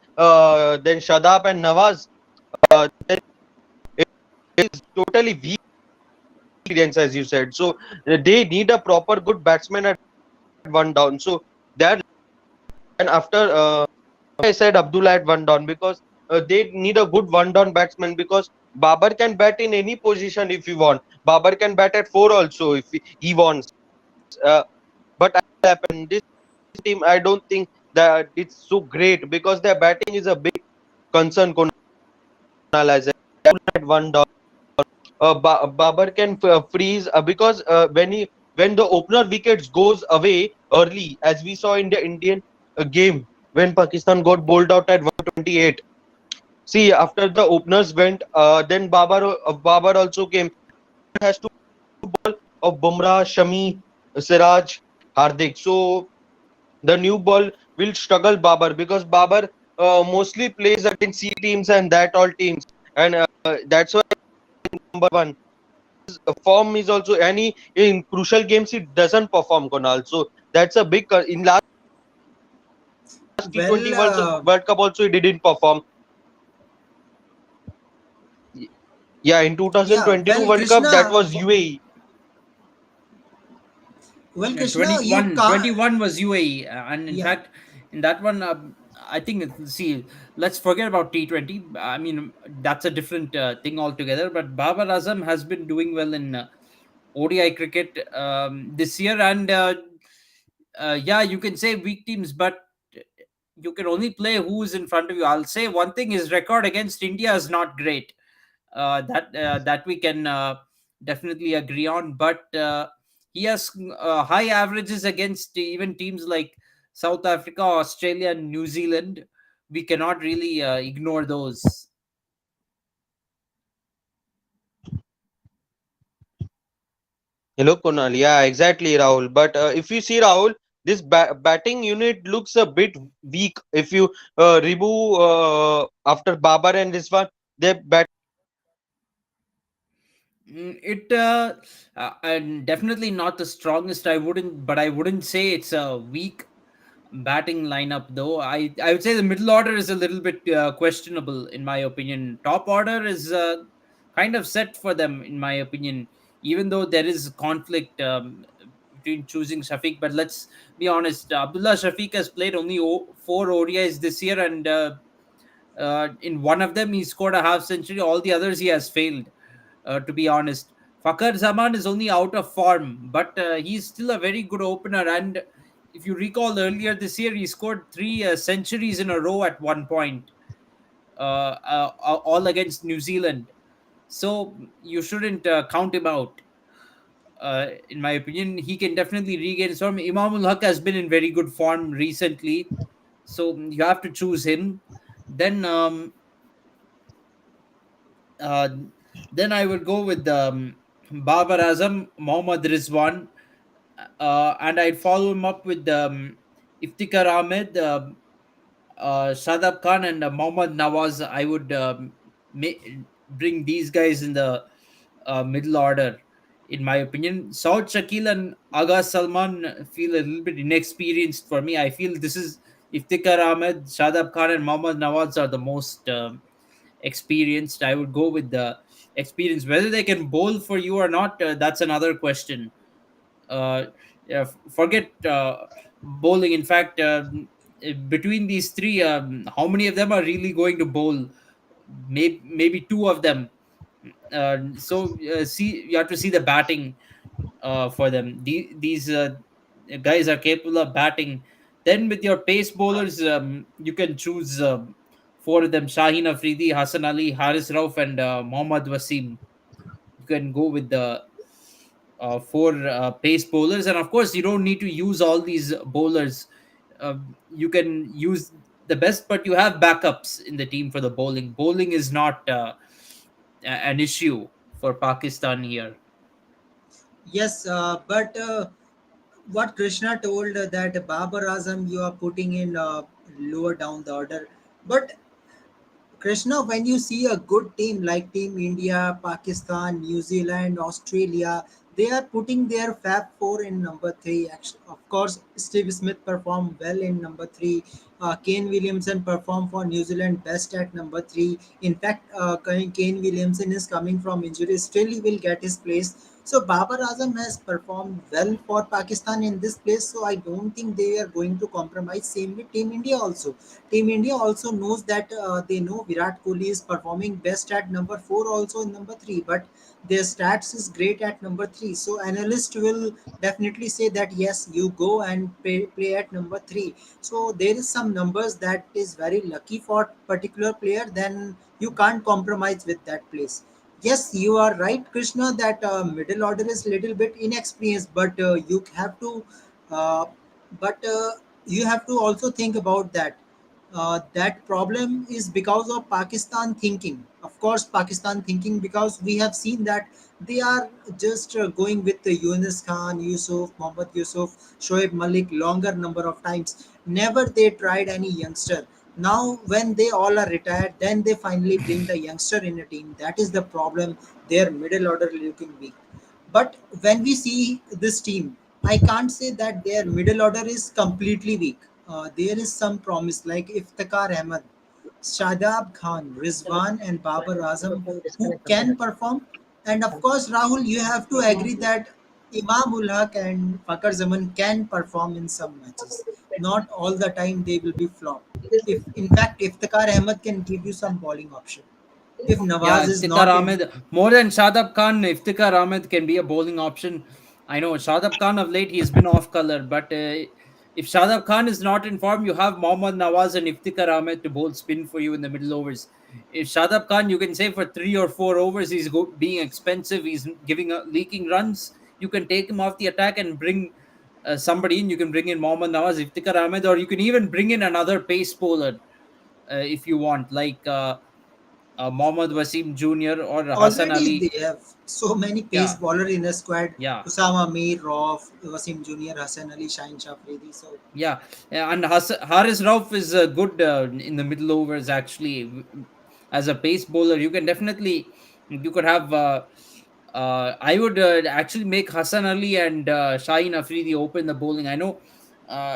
then Shadab and Nawaz, then it is totally weak experience as you said. So they need a proper good batsman at one down. So that and after I said Abdullah at one down because they need a good one down batsman because Babar can bat in any position if you want. Babar can bat at four also if he wants. Uh, but happen this team I don't think that it's so great because their batting is a big concern. Kunal as at one down. Babar can freeze because when the opener wickets goes away early, as we saw in the Indian game when Pakistan got bowled out at 128. See, after the openers went, then Babar also came. Has to of Bumrah, Shami, Siraj, Hardik. So the new ball will struggle Babar because Babar mostly plays against C teams and that all teams, and that's why number one. Form is also any in crucial games he doesn't perform Konal. So that's a big in last T20 Well, World Cup also he didn't perform. Yeah, in yeah, 2022 well, World Cup that Krishna. was UAE. Well, Yeah, Krishna, you 21, can't. 21 was UAE, and in Yeah, fact, in that one, I think see, let's forget about T20. I mean, that's a different thing altogether. But Babar Azam has been doing well in ODI cricket this year, and yeah, you can say weak teams, but you can only play who's in front of you. I'll say one thing: his record against India is not great. That we can definitely agree on. But he has high averages against even teams like South Africa, Australia, and New Zealand. We cannot really ignore those. Hello Konal. Yeah, exactly Rahul. But if you see Rahul, this batting unit looks a bit weak. If you remove after Babar and this one, their bat. It and definitely not the strongest. I wouldn't say it's a weak batting lineup though. I would say the middle order is a little bit questionable in my opinion. Top order is kind of set for them in my opinion, even though there is conflict between choosing Shafiq. But let's be honest, Abdullah Shafiq has played only four ODIs this year, and in one of them he scored a half century. All the others he has failed, to be honest. Fakar Zaman is only out of form, but he's still a very good opener. And if you recall earlier this year, he scored three centuries in a row at one point, all against New Zealand. So you shouldn't count him out. In my opinion, he can definitely regain his form. Imamul Haq has been in very good form recently, so you have to choose him. Then uh, Then I would go with Babar Azam, Mohammad Rizwan, and I'd follow him up with Iftikhar Ahmed, Shadab Khan, and Mohammad Nawaz. I would ma- bring these guys in the middle order, in my opinion. Saud Shakil and Aga Salman feel a little bit inexperienced for me. I feel this is Iftikhar Ahmed, Shadab Khan, and Mohammad Nawaz are the most experienced. I would go with the experience. Whether they can bowl for you or not, that's another question. Uh, yeah, forget bowling. In fact, between these three, how many of them are really going to bowl? Maybe two of them. See, you have to see the batting for them. These guys are capable of batting. Then with your pace bowlers, you can choose four of them: Shaheen Afridi, Hassan Ali, Haris Rauf, and Mohammad Wasim. You can go with the four pace bowlers, and of course, you don't need to use all these bowlers. You can use the best, but you have backups in the team for the bowling. Bowling is not an issue for Pakistan here. Yes, but what Krishna told that Babar Azam you are putting in lower down the order, but Krishna, when you see a good team like Team India, Pakistan, New Zealand, Australia, they are putting their Fab Four in number three. Actually, of course, Steve Smith performed well in number three. Kane Williamson performed for New Zealand best at number three. In fact, Kane Williamson is coming from injury. Still, he will get his place. So Babar Azam has performed well for Pakistan in this place. So I don't think they are going to compromise. Same with Team India also. Team India also knows that they know Virat Kohli is performing best at number four, also in number three, but their stats is great at number three. So analyst will definitely say that yes, you go and play at number three. So there is some numbers that is very lucky for particular player. Then you can't compromise with that place. Yes, you are right, Krishna, that middle order is little bit inexperienced, but you have to, uh, but you have to also think about that. That problem is because of Pakistan thinking. Of course, Pakistan thinking because we have seen that they are just going with the Yunus Khan, Yusuf, Mohammad Yusuf, Shoaib Malik longer number of times. Never they tried any youngster. Now, when they all are retired, then they finally bring the youngster in a team. That is the problem. Their middle order looking weak. But when we see this team, I can't say that their middle order is completely weak. There is some promise like Iftikhar Ahmed, Shadab Khan, Rizwan, and Babar Azam who can perform. And of course, Rahul, you have to agree that Imam ul Haq and Fakar Zaman can perform in some matches. Not all the time they will be flop. If in fact Iftikhar Ahmed can give you some bowling option. If Yeah, Nawaz is Iftikhar not in, Ahmed, more than Shadab Khan, Iftikhar Ahmed can be a bowling option. I know Shadab Khan of late he's been off color, but if Shadab Khan is not in form, you have Mohammad Nawaz and Iftikhar Ahmed to bowl spin for you in the middle overs. If Shadab Khan, you can say for 3 or 4 overs, he's being expensive, he's giving leaking runs. You can take him off the attack and bring somebody in. You can bring in Mohammad Nawaz, Iftikhar Ahmed, or you can even bring in another pace bowler if you want, like. Mohammad Wasim Jr. or Hassan already Ali. they have so many pace Yeah, bowler in the squad. yeah, Usama Mir, Rauf, Wasim Jr., Hassan Ali, Shaheen Shafridi. So yeah. And Haris Rauf is good in the middle overs, actually. As a pace bowler, you can definitely, you could have. I would actually make Hassan Ali and Shaheen Afridi open the bowling. I know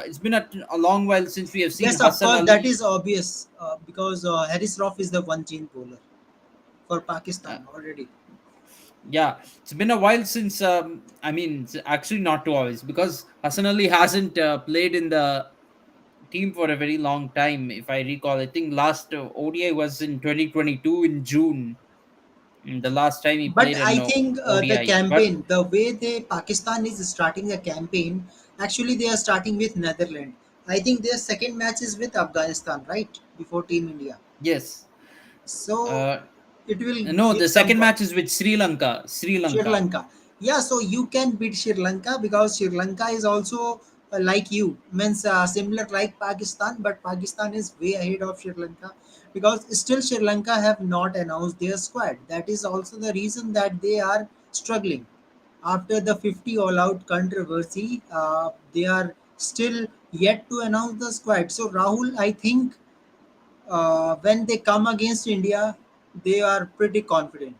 it's been a long while since we have seen yes, of Hassan course, that Ali. is obvious because Harris Rauf is the one chain bowler for Uh, Pakistan already. yeah, it's been a while since. I mean, it's actually not 2 hours because Hassan Ali hasn't played in the team for a very long time. If I recall, I think last ODI was in 2022 in June. The last time he But played an I think the ODI. But campaign, the way they Pakistan is starting the campaign, actually they are starting with Netherlands. I think their second match is with Afghanistan, right? Before Team India. yes, So uh, it will no, give the some second match is with Sri Lanka. Sri Sri Lanka. Lanka. Yeah, so you can beat Sri Lanka because Sri Lanka is also like you means similar like Pakistan, but Pakistan is way ahead of Sri Lanka because still Sri Lanka have not announced their squad. That is also the reason that they are struggling. After the 50 all out controversy, they are still yet to announce the squad. So Rahul, I think when they come against India, they are pretty confident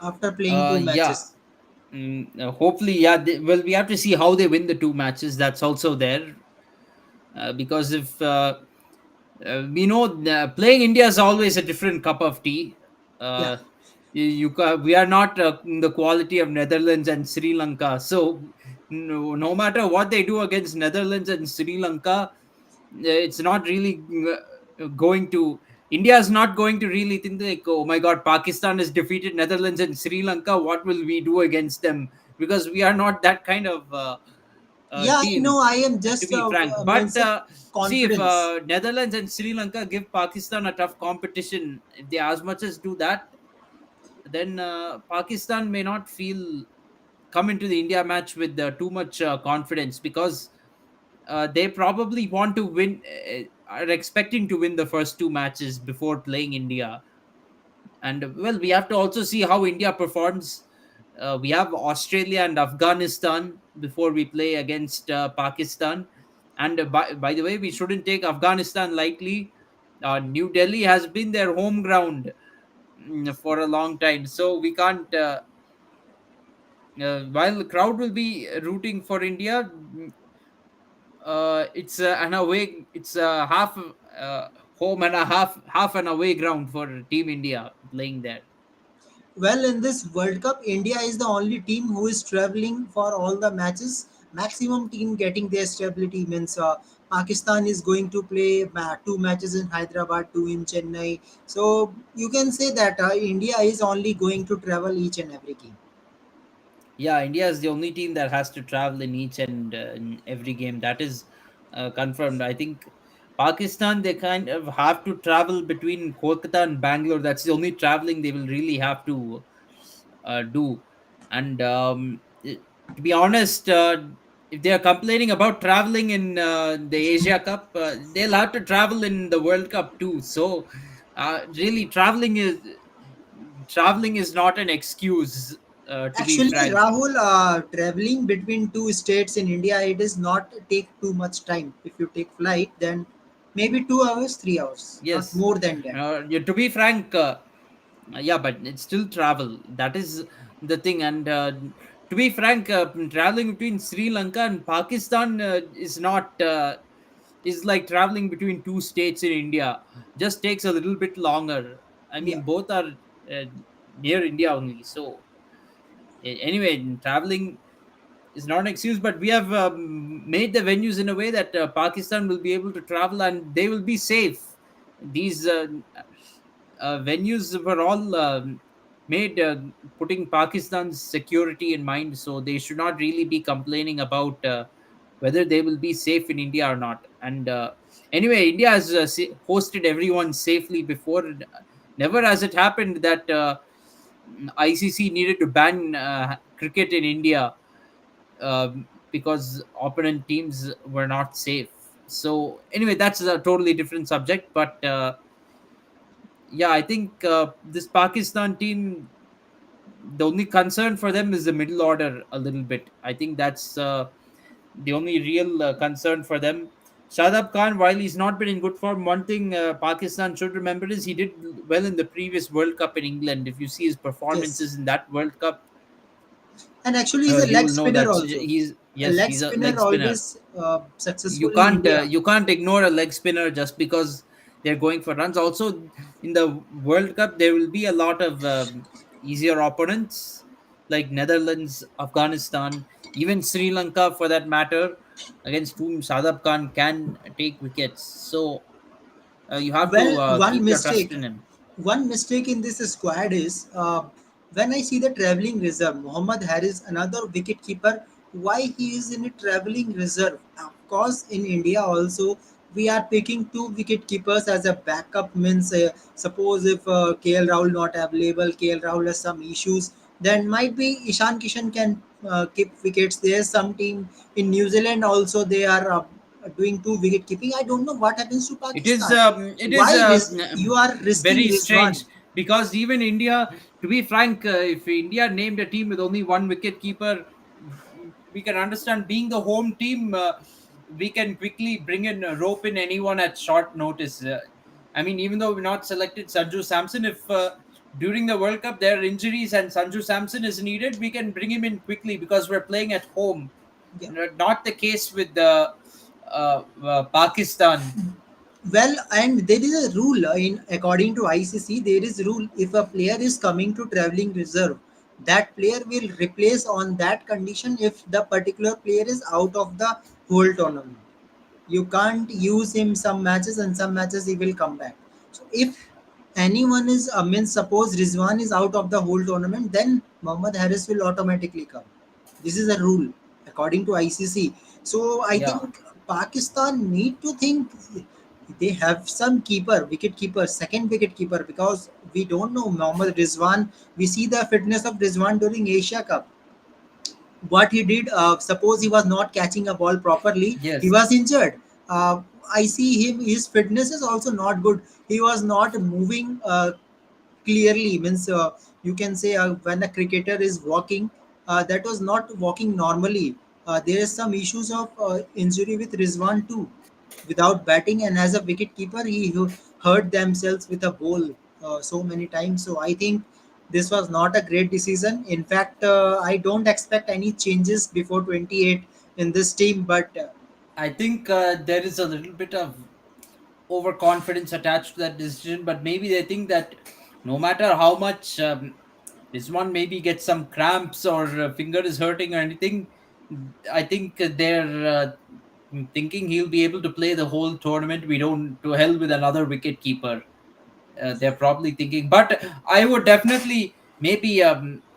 after playing two Yeah. matches. Hopefully, yeah. Well, we have to see how they win the two matches. That's also there, because if we know playing India is always a different cup of tea. Yeah, Uh, we are not the quality of Netherlands and Sri Lanka. So no matter what they do against Netherlands and Sri Lanka, it's not really going to. India is not going to really think like, oh my God, Pakistan has defeated Netherlands and Sri Lanka. What will we do against them? Because we are not that kind of yeah, I team, know. I am to just be frank. But means see, if confidence. Netherlands and Sri Lanka give Pakistan a tough competition, if they as much as do that, then Pakistan may not feel come into the India match with too much confidence, because they probably want to win, are expecting to win the first two matches before playing India. And well, we have to also see how India performs. We have Australia and Afghanistan before we play against Pakistan. And by the way, we shouldn't take Afghanistan lightly. New Delhi has been their home ground for a long time, so we can't. While the crowd will be rooting for India, it's an away. It's a half home and a half an away ground for Team India playing there. Well, in this World Cup, India is the only team who is traveling for all the matches. Maximum team getting their stability means Pakistan is going to play two matches in Hyderabad, two in Chennai. So you can say that India is only going to travel each and every game. Yeah, India is the only team that has to travel in each and in every game. That is confirmed. I think Pakistan, they kind of have to travel between Kolkata and Bangalore. That's the only traveling they will really have to do. And to be honest, if they are complaining about traveling in the Asia Cup, they'll have to travel in the World Cup too. So really, traveling is not an excuse. To be Actually, frank. Rahul, traveling between two states in India, it does not take too much time. If you take flight, then maybe 2 hours, 3 hours, not Yes. more than that. Yeah, to be frank, yeah, but it's still travel. That is the thing. And to be frank, traveling between Sri Lanka and Pakistan is not. Is like traveling between two states in India. Just takes a little bit longer. I Yeah. mean, both are uh, near India only. So anyway, traveling is not an excuse, but we have made the venues in a way that Pakistan will be able to travel and they will be safe. These venues were all made putting Pakistan's security in mind, so they should not really be complaining about whether they will be safe in India or not. And anyway, India has hosted everyone safely before. Never has it happened that ICC needed to ban cricket in India because opponent teams were not safe. So anyway, that's a totally different subject. But yeah, I think this Pakistan team, the only concern for them is the middle order a little bit. I think that's the only real concern for them. Shadab Khan, while he's not been in good form, one thing Pakistan should remember is he did well in the previous World Cup in England. If you see his Yes. performances in that World Cup, And actually, he's a you leg will know spinner that also. he's, A yes, leg he's a spinner leg spinner. always successful in India. You can't ignore a leg spinner just because they're going for runs. Also, in the World Cup, there will be a lot of easier opponents like Netherlands, Afghanistan, even Sri Lanka for that matter, against whom Sadab Khan can take wickets. So you have Well, to keep your trust in him. one mistake in this squad is when I see the traveling reserve, Muhammad Harris, another wicket keeper. Why he is in a traveling reserve? Of course, in India also we are picking two wicket keepers as a backup. Means suppose if KL Rahul not available, KL Rahul has some issues, then might be Ishan Kishan can keep wickets. There's some team in New Zealand also, they are doing two wicket keeping. I don't know what happens to Pakistan. It is Why you are risking very Rizwan? strange because even India, to be frank, if India named a team with only one wicket keeper, we can understand. Being the home team, we can quickly bring in rope in anyone at short notice. I mean, even though we're not selected Sanju Samson, if during the World Cup there are injuries and Sanju Samson is needed, we can bring him in quickly because we're playing at home. Yeah. Not the case with Pakistan. Well, and there is a rule in according to ICC. There is rule if a player is coming to traveling reserve, that player will replace on that condition if the particular player is out of the whole tournament. You can't use him some matches and some matches he will come back. So if anyone is, I mean, suppose Rizwan is out of the whole tournament, then Mohammad Harris will automatically come. This is a rule according to ICC. So I Yeah. think Pakistan need to think they have some keeper, wicket keeper, second wicket keeper, because we don't know Mohammad Rizwan. We see the fitness of Rizwan during Asia Cup. What he did, suppose he was not catching a ball properly, he Yes. was injured. I see him, his fitness is also not good. He was not moving clearly, means you can say when a cricketer is walking, that was not walking normally. There is some issues of injury with Rizwan too. Without batting and as a wicket keeper, he hurt themselves with a ball so many times. So I think this was not a great decision. In fact, I don't expect any changes before 28 in this team. But I think there is a little bit of overconfidence attached to that decision, but maybe they think that no matter how much this one maybe gets some cramps or finger is hurting or anything, I think they're thinking he'll be able to play the whole tournament. We don't, to hell with another wicket keeper. They're probably thinking, but I would definitely maybe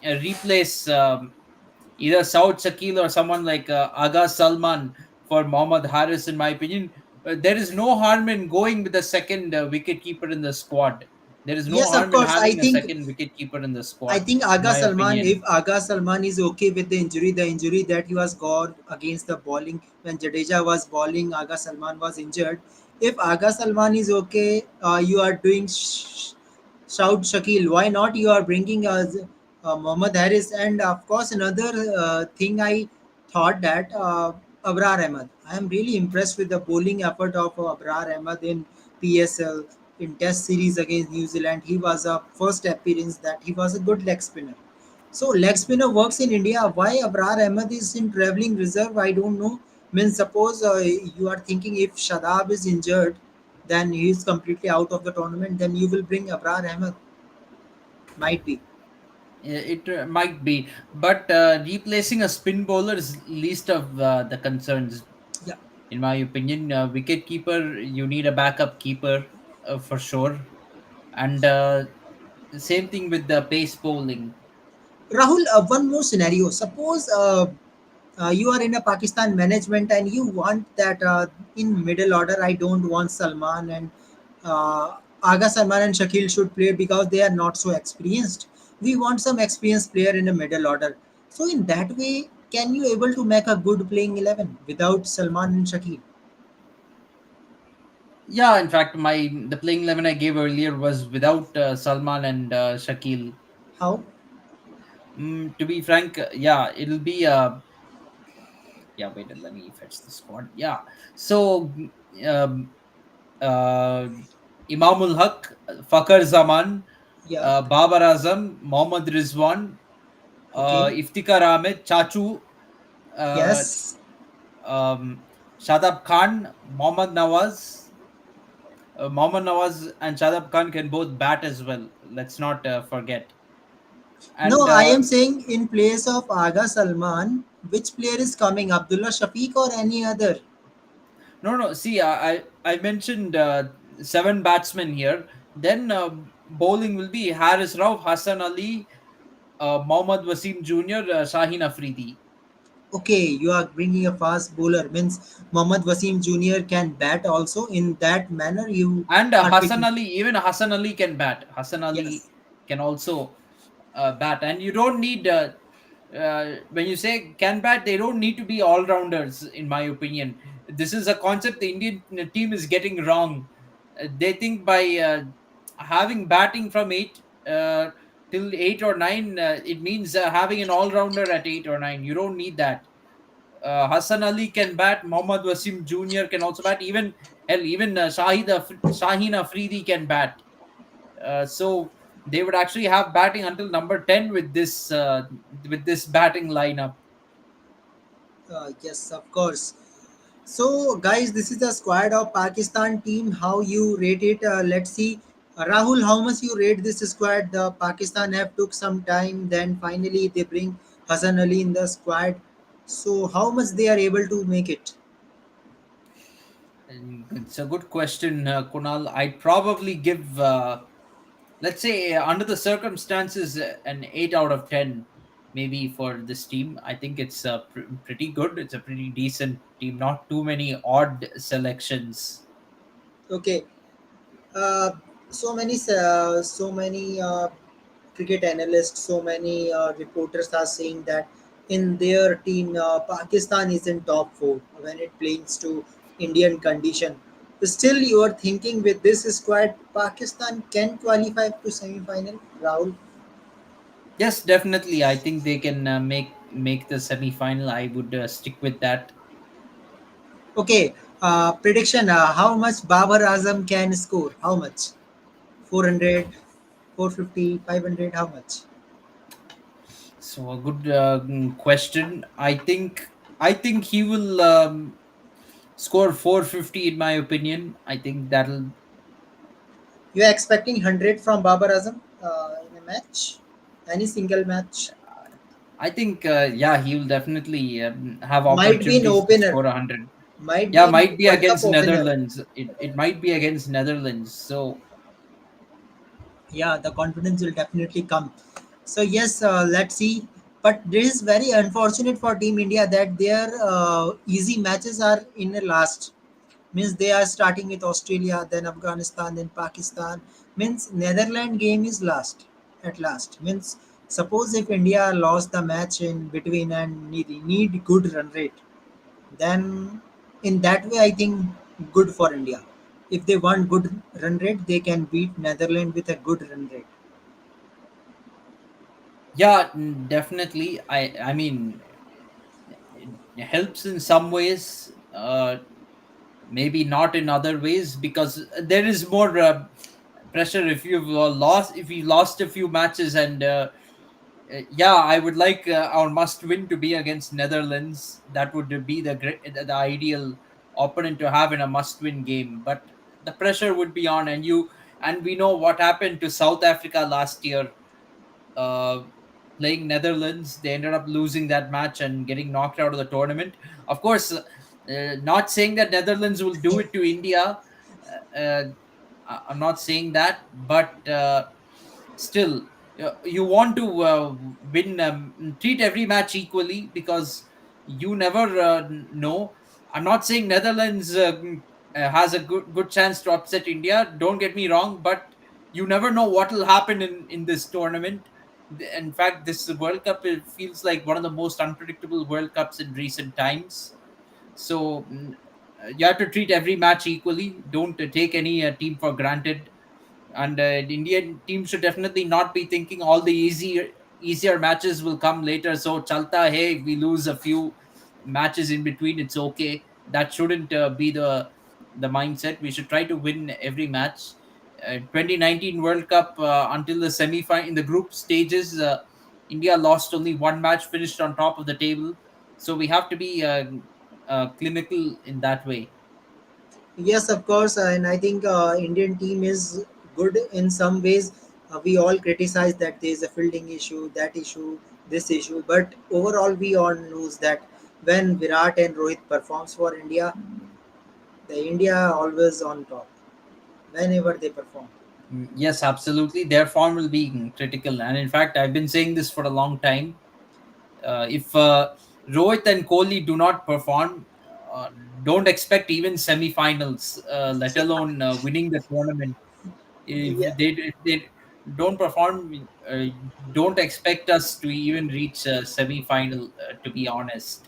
replace either Saud Shakil or someone like Aga Salman for Mohammad Haris, in my opinion. There is no harm in going with the second wicket keeper in the squad. There is no yes, of harm in course, having a second wicket keeper in the I squad, think in Aga my Salman, if opinion. Aga Salman is okay with the injury that he was got against the bowling when Jadeja was bowling, Aga Salman was injured. If Aga Salman is okay, you are doing shout Shakil. Why not? You are bringing us Mohammad Harris, and of course another thing I thought that Abrar Ahmed. I am really impressed with the bowling effort of Abrar Ahmed in PSL in Test series against New Zealand. He was a first appearance that he was a good leg spinner. So leg spinner works in India. Why Abrar Ahmed is in travelling reserve? I don't know. Means suppose you are thinking if Shadab is injured, then he is completely out of the tournament. Then you will bring Abrar Ahmed. Might be. It might be, but replacing a spin bowler is least of the concerns, Yeah. in my opinion. Wicket keeper, you need a backup keeper for sure, and same thing with the pace bowling. Rahul, one more scenario. Suppose you are in a Pakistan management and you want that in middle order, I don't want Salman and Aga Salman and Shakil should play because they are not so experienced. We want some experienced player in the middle order. So in that way, can you able to make a good playing 11 without Salman and Shakil? Yeah, in fact, the playing 11 I gave earlier was without Salman and Shakil. How? To be frank, yeah, it'll be yeah. Wait, let me fetch the squad. Yeah, so um, uh, Imamul Haq, Fakar Zaman, Yeah. Babar Azam, Mohammad Rizwan, Okay. Iftikhar Ahmed, Chachu, uh, Yes. Shadab Khan, Mohammad Nawaz. Mohammad Nawaz and Shadab Khan can both bat as well. Let's not forget. No, And I am saying in place of Aga Salman, which player is coming? Abdullah Shafiq or any other? no, no. See, I mentioned seven batsmen here. Then bowling will be Haris Rauf, Hassan Ali, Mohammad Wasim Jr., Shaheen Afridi, Okay, you are bringing a fast bowler. Means Mohammad Wasim Jr. can bat also. In that manner, you and are Hassan picking. Ali. Even Hassan Ali can bat. Hassan Ali Yes. can also bat, and you don't need. when you say can bat, they don't need to be all rounders, in my opinion. This is a concept the Indian team is getting wrong. They think by having batting from till 8 or 9, it means having an all rounder at 8 or 9. You don't need that. Hassan Ali can bat. Mohammad Wasim Jr. can also bat. Even hell, even Shaheen Afridi can bat. So they would actually have batting until number 10 with this batting lineup. Yes, of course. So, guys, this is the squad of Pakistan team. How you rate it? Let's see. Rahul, how much you rate this squad? The Pakistan have took some time. Then finally they bring Hassan Ali in the squad. So, how much they are able to make it? And it's a good question, Kunal. I'd probably give, let's say, under the circumstances, an 8 out of 10, maybe for this team. I think it's pretty good. It's a pretty decent team. Not too many odd selections. Okay. Uh, so many cricket analysts, so many reporters are saying that in their team, Pakistan is in top four when it plays to Indian condition. Still, you are thinking with this squad, Pakistan can qualify to semi-final. Rahul, Yes, definitely. I think they can make the semi final. I would stick with that. okay. Prediction: how much Babar Azam can score? How much? 400, 450, 500. How much? So a good question. I think he will score 450 in my opinion. I think that'll. You are expecting 100 from Babar Azam in a match? Any single match? I think yeah, he will definitely have Might be an opportunities to opener. score 100. Might Yeah, be in might be World Cup against opener. Netherlands. It might be against Netherlands. So Yeah, the confidence will definitely come. So yes, let's see. But this is very unfortunate for Team India that their easy matches are in the last. Means they are starting with Australia, then Afghanistan, then Pakistan. Means Netherlands game is last at last. Means suppose if India lost the match in between and need good run rate, then in that way I think good for India. If they want good run rate, they can beat Netherlands with a good run rate. yeah, definitely. I mean, it helps in some ways. Maybe not in other ways because there is more pressure if you've lost if you lost a few matches and yeah, I would like our must win to be against Netherlands. That would be the ideal opponent to have in a must win game, but the pressure would be on, and we know what happened to South Africa last year. uh, Playing Netherlands, they ended up losing that match and getting knocked out of the tournament. Of course, not saying that Netherlands will do it to India. I'm not saying that, but still, you want to win, treat every match equally because you never know. I'm not saying Netherlands has a good chance to upset India. Don't get me wrong, but you never know what will happen in this tournament. In fact, this World Cup, it feels like one of the most unpredictable World Cups in recent times. So you have to treat every match equally. Don't take any team for granted. And the Indian team should definitely not be thinking all the easier matches will come later. So chalta hey, we lose a few matches in between. It's okay. That shouldn't be the mindset. We should try to win every match. 2019 World Cup, until the semi final in the group stages, India lost only one match, finished on top of the table. So we have to be clinical in that way. Yes, of course, and I think Indian team is good in some ways. We all criticize that there is a fielding issue, that issue, this issue, but overall we all knows that when Virat and Rohit performs for India, the India always on top whenever they perform. Yes, absolutely. Their form will be critical. And in fact, I've been saying this for a long time. If Rohit and Kohli do not perform, uh, don't expect even semi-finals, let alone winning the tournament. Yeah, If they don't perform, don't expect us to even reach a semi-final. To be honest,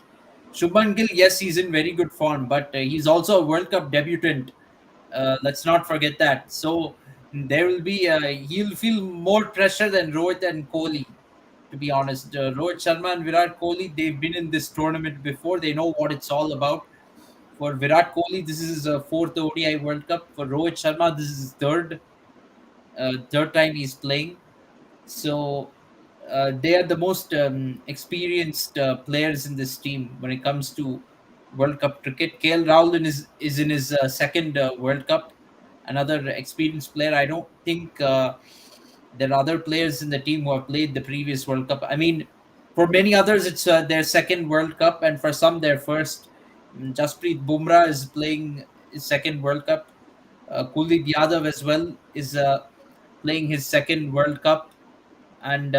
Shubman Gill, yes, he's in very good form, but he's also a World Cup debutant. Let's not forget that. So there will be he'll feel more pressure than Rohit and Kohli. To be honest, Rohit Sharma and Virat Kohli, they've been in this tournament before. They know what it's all about. For Virat Kohli, this is his fourth ODI World Cup. For Rohit Sharma, this is his third time he's playing. So they are the most experienced players in this team when it comes to World Cup cricket. KL Rahul is in his second World Cup, another experienced player. I don't think there are other players in the team who have played the previous World Cup. I mean, for many others, it's their second World Cup, and for some, their first. Jasprit Bumrah is playing his second World Cup. Kuldeep Yadav as well is playing his second World Cup, and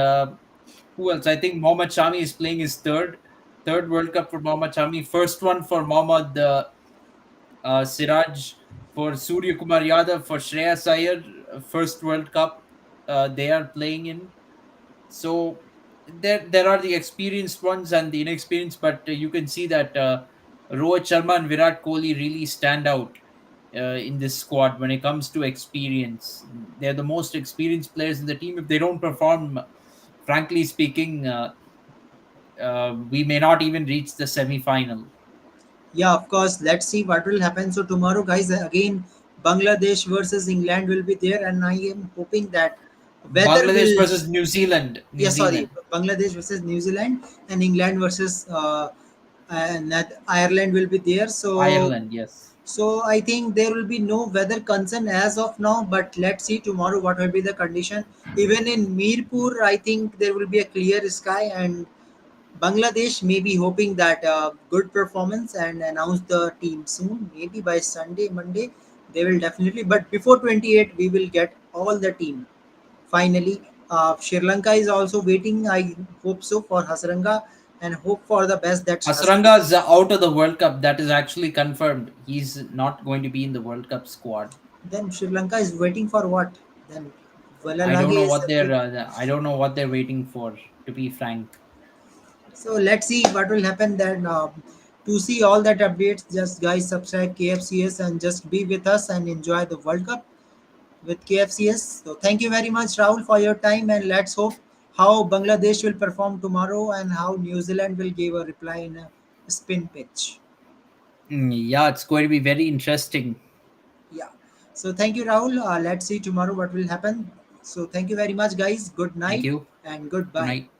who else? I think Mohammad Shami is playing his third World Cup for Mohammad Shami. First one for Mohammad Siraj, for Surya Kumar Yadav, for Shreyas Iyer, first World Cup they are playing in. So there are the experienced ones and the inexperienced, but you can see that Rohit Sharma and Virat Kohli really stand out in this squad when it comes to experience. They're the most experienced players in the team. If they don't perform, frankly speaking, we may not even reach the semi-final. Yeah, of course. Let's see what will happen. So tomorrow, guys, again, Bangladesh versus England will be there, and I am hoping that weather Bangladesh will. versus New Zealand. New Yeah, sorry, Zealand, Bangladesh versus New Zealand, and England versus Ireland will be there. So Ireland. Yes. I think there will be no weather concern as of now, but let's see tomorrow what will be the condition. Even in Mirpur, I think there will be a clear sky, and Bangladesh may be hoping that good performance and announce the team soon. Maybe by Sunday, Monday, they will definitely. But before 28, we will get all the team. Finally, Sri Lanka is also waiting. I hope so for Hasranga and hope for the best. That's Hasranga is out of the World Cup. That is actually confirmed. He's not going to be in the World Cup squad. then Sri Lanka is waiting for what? Then I don't Valalage know is what the they're. wait. I don't know what they're waiting for. To be frank, So let's see what will happen then. To see all that updates, just guys subscribe KFCS and just be with us and enjoy the World Cup with KFCS. So thank you very much, Rahul, for your time, and let's hope how Bangladesh will perform tomorrow and how New Zealand will give a reply in a spin pitch. Yeah, it's going to be very interesting. Yeah. So thank you, Rahul. Let's see tomorrow what will happen. So thank you very much, guys. Good Thank night you. and Good goodbye. night.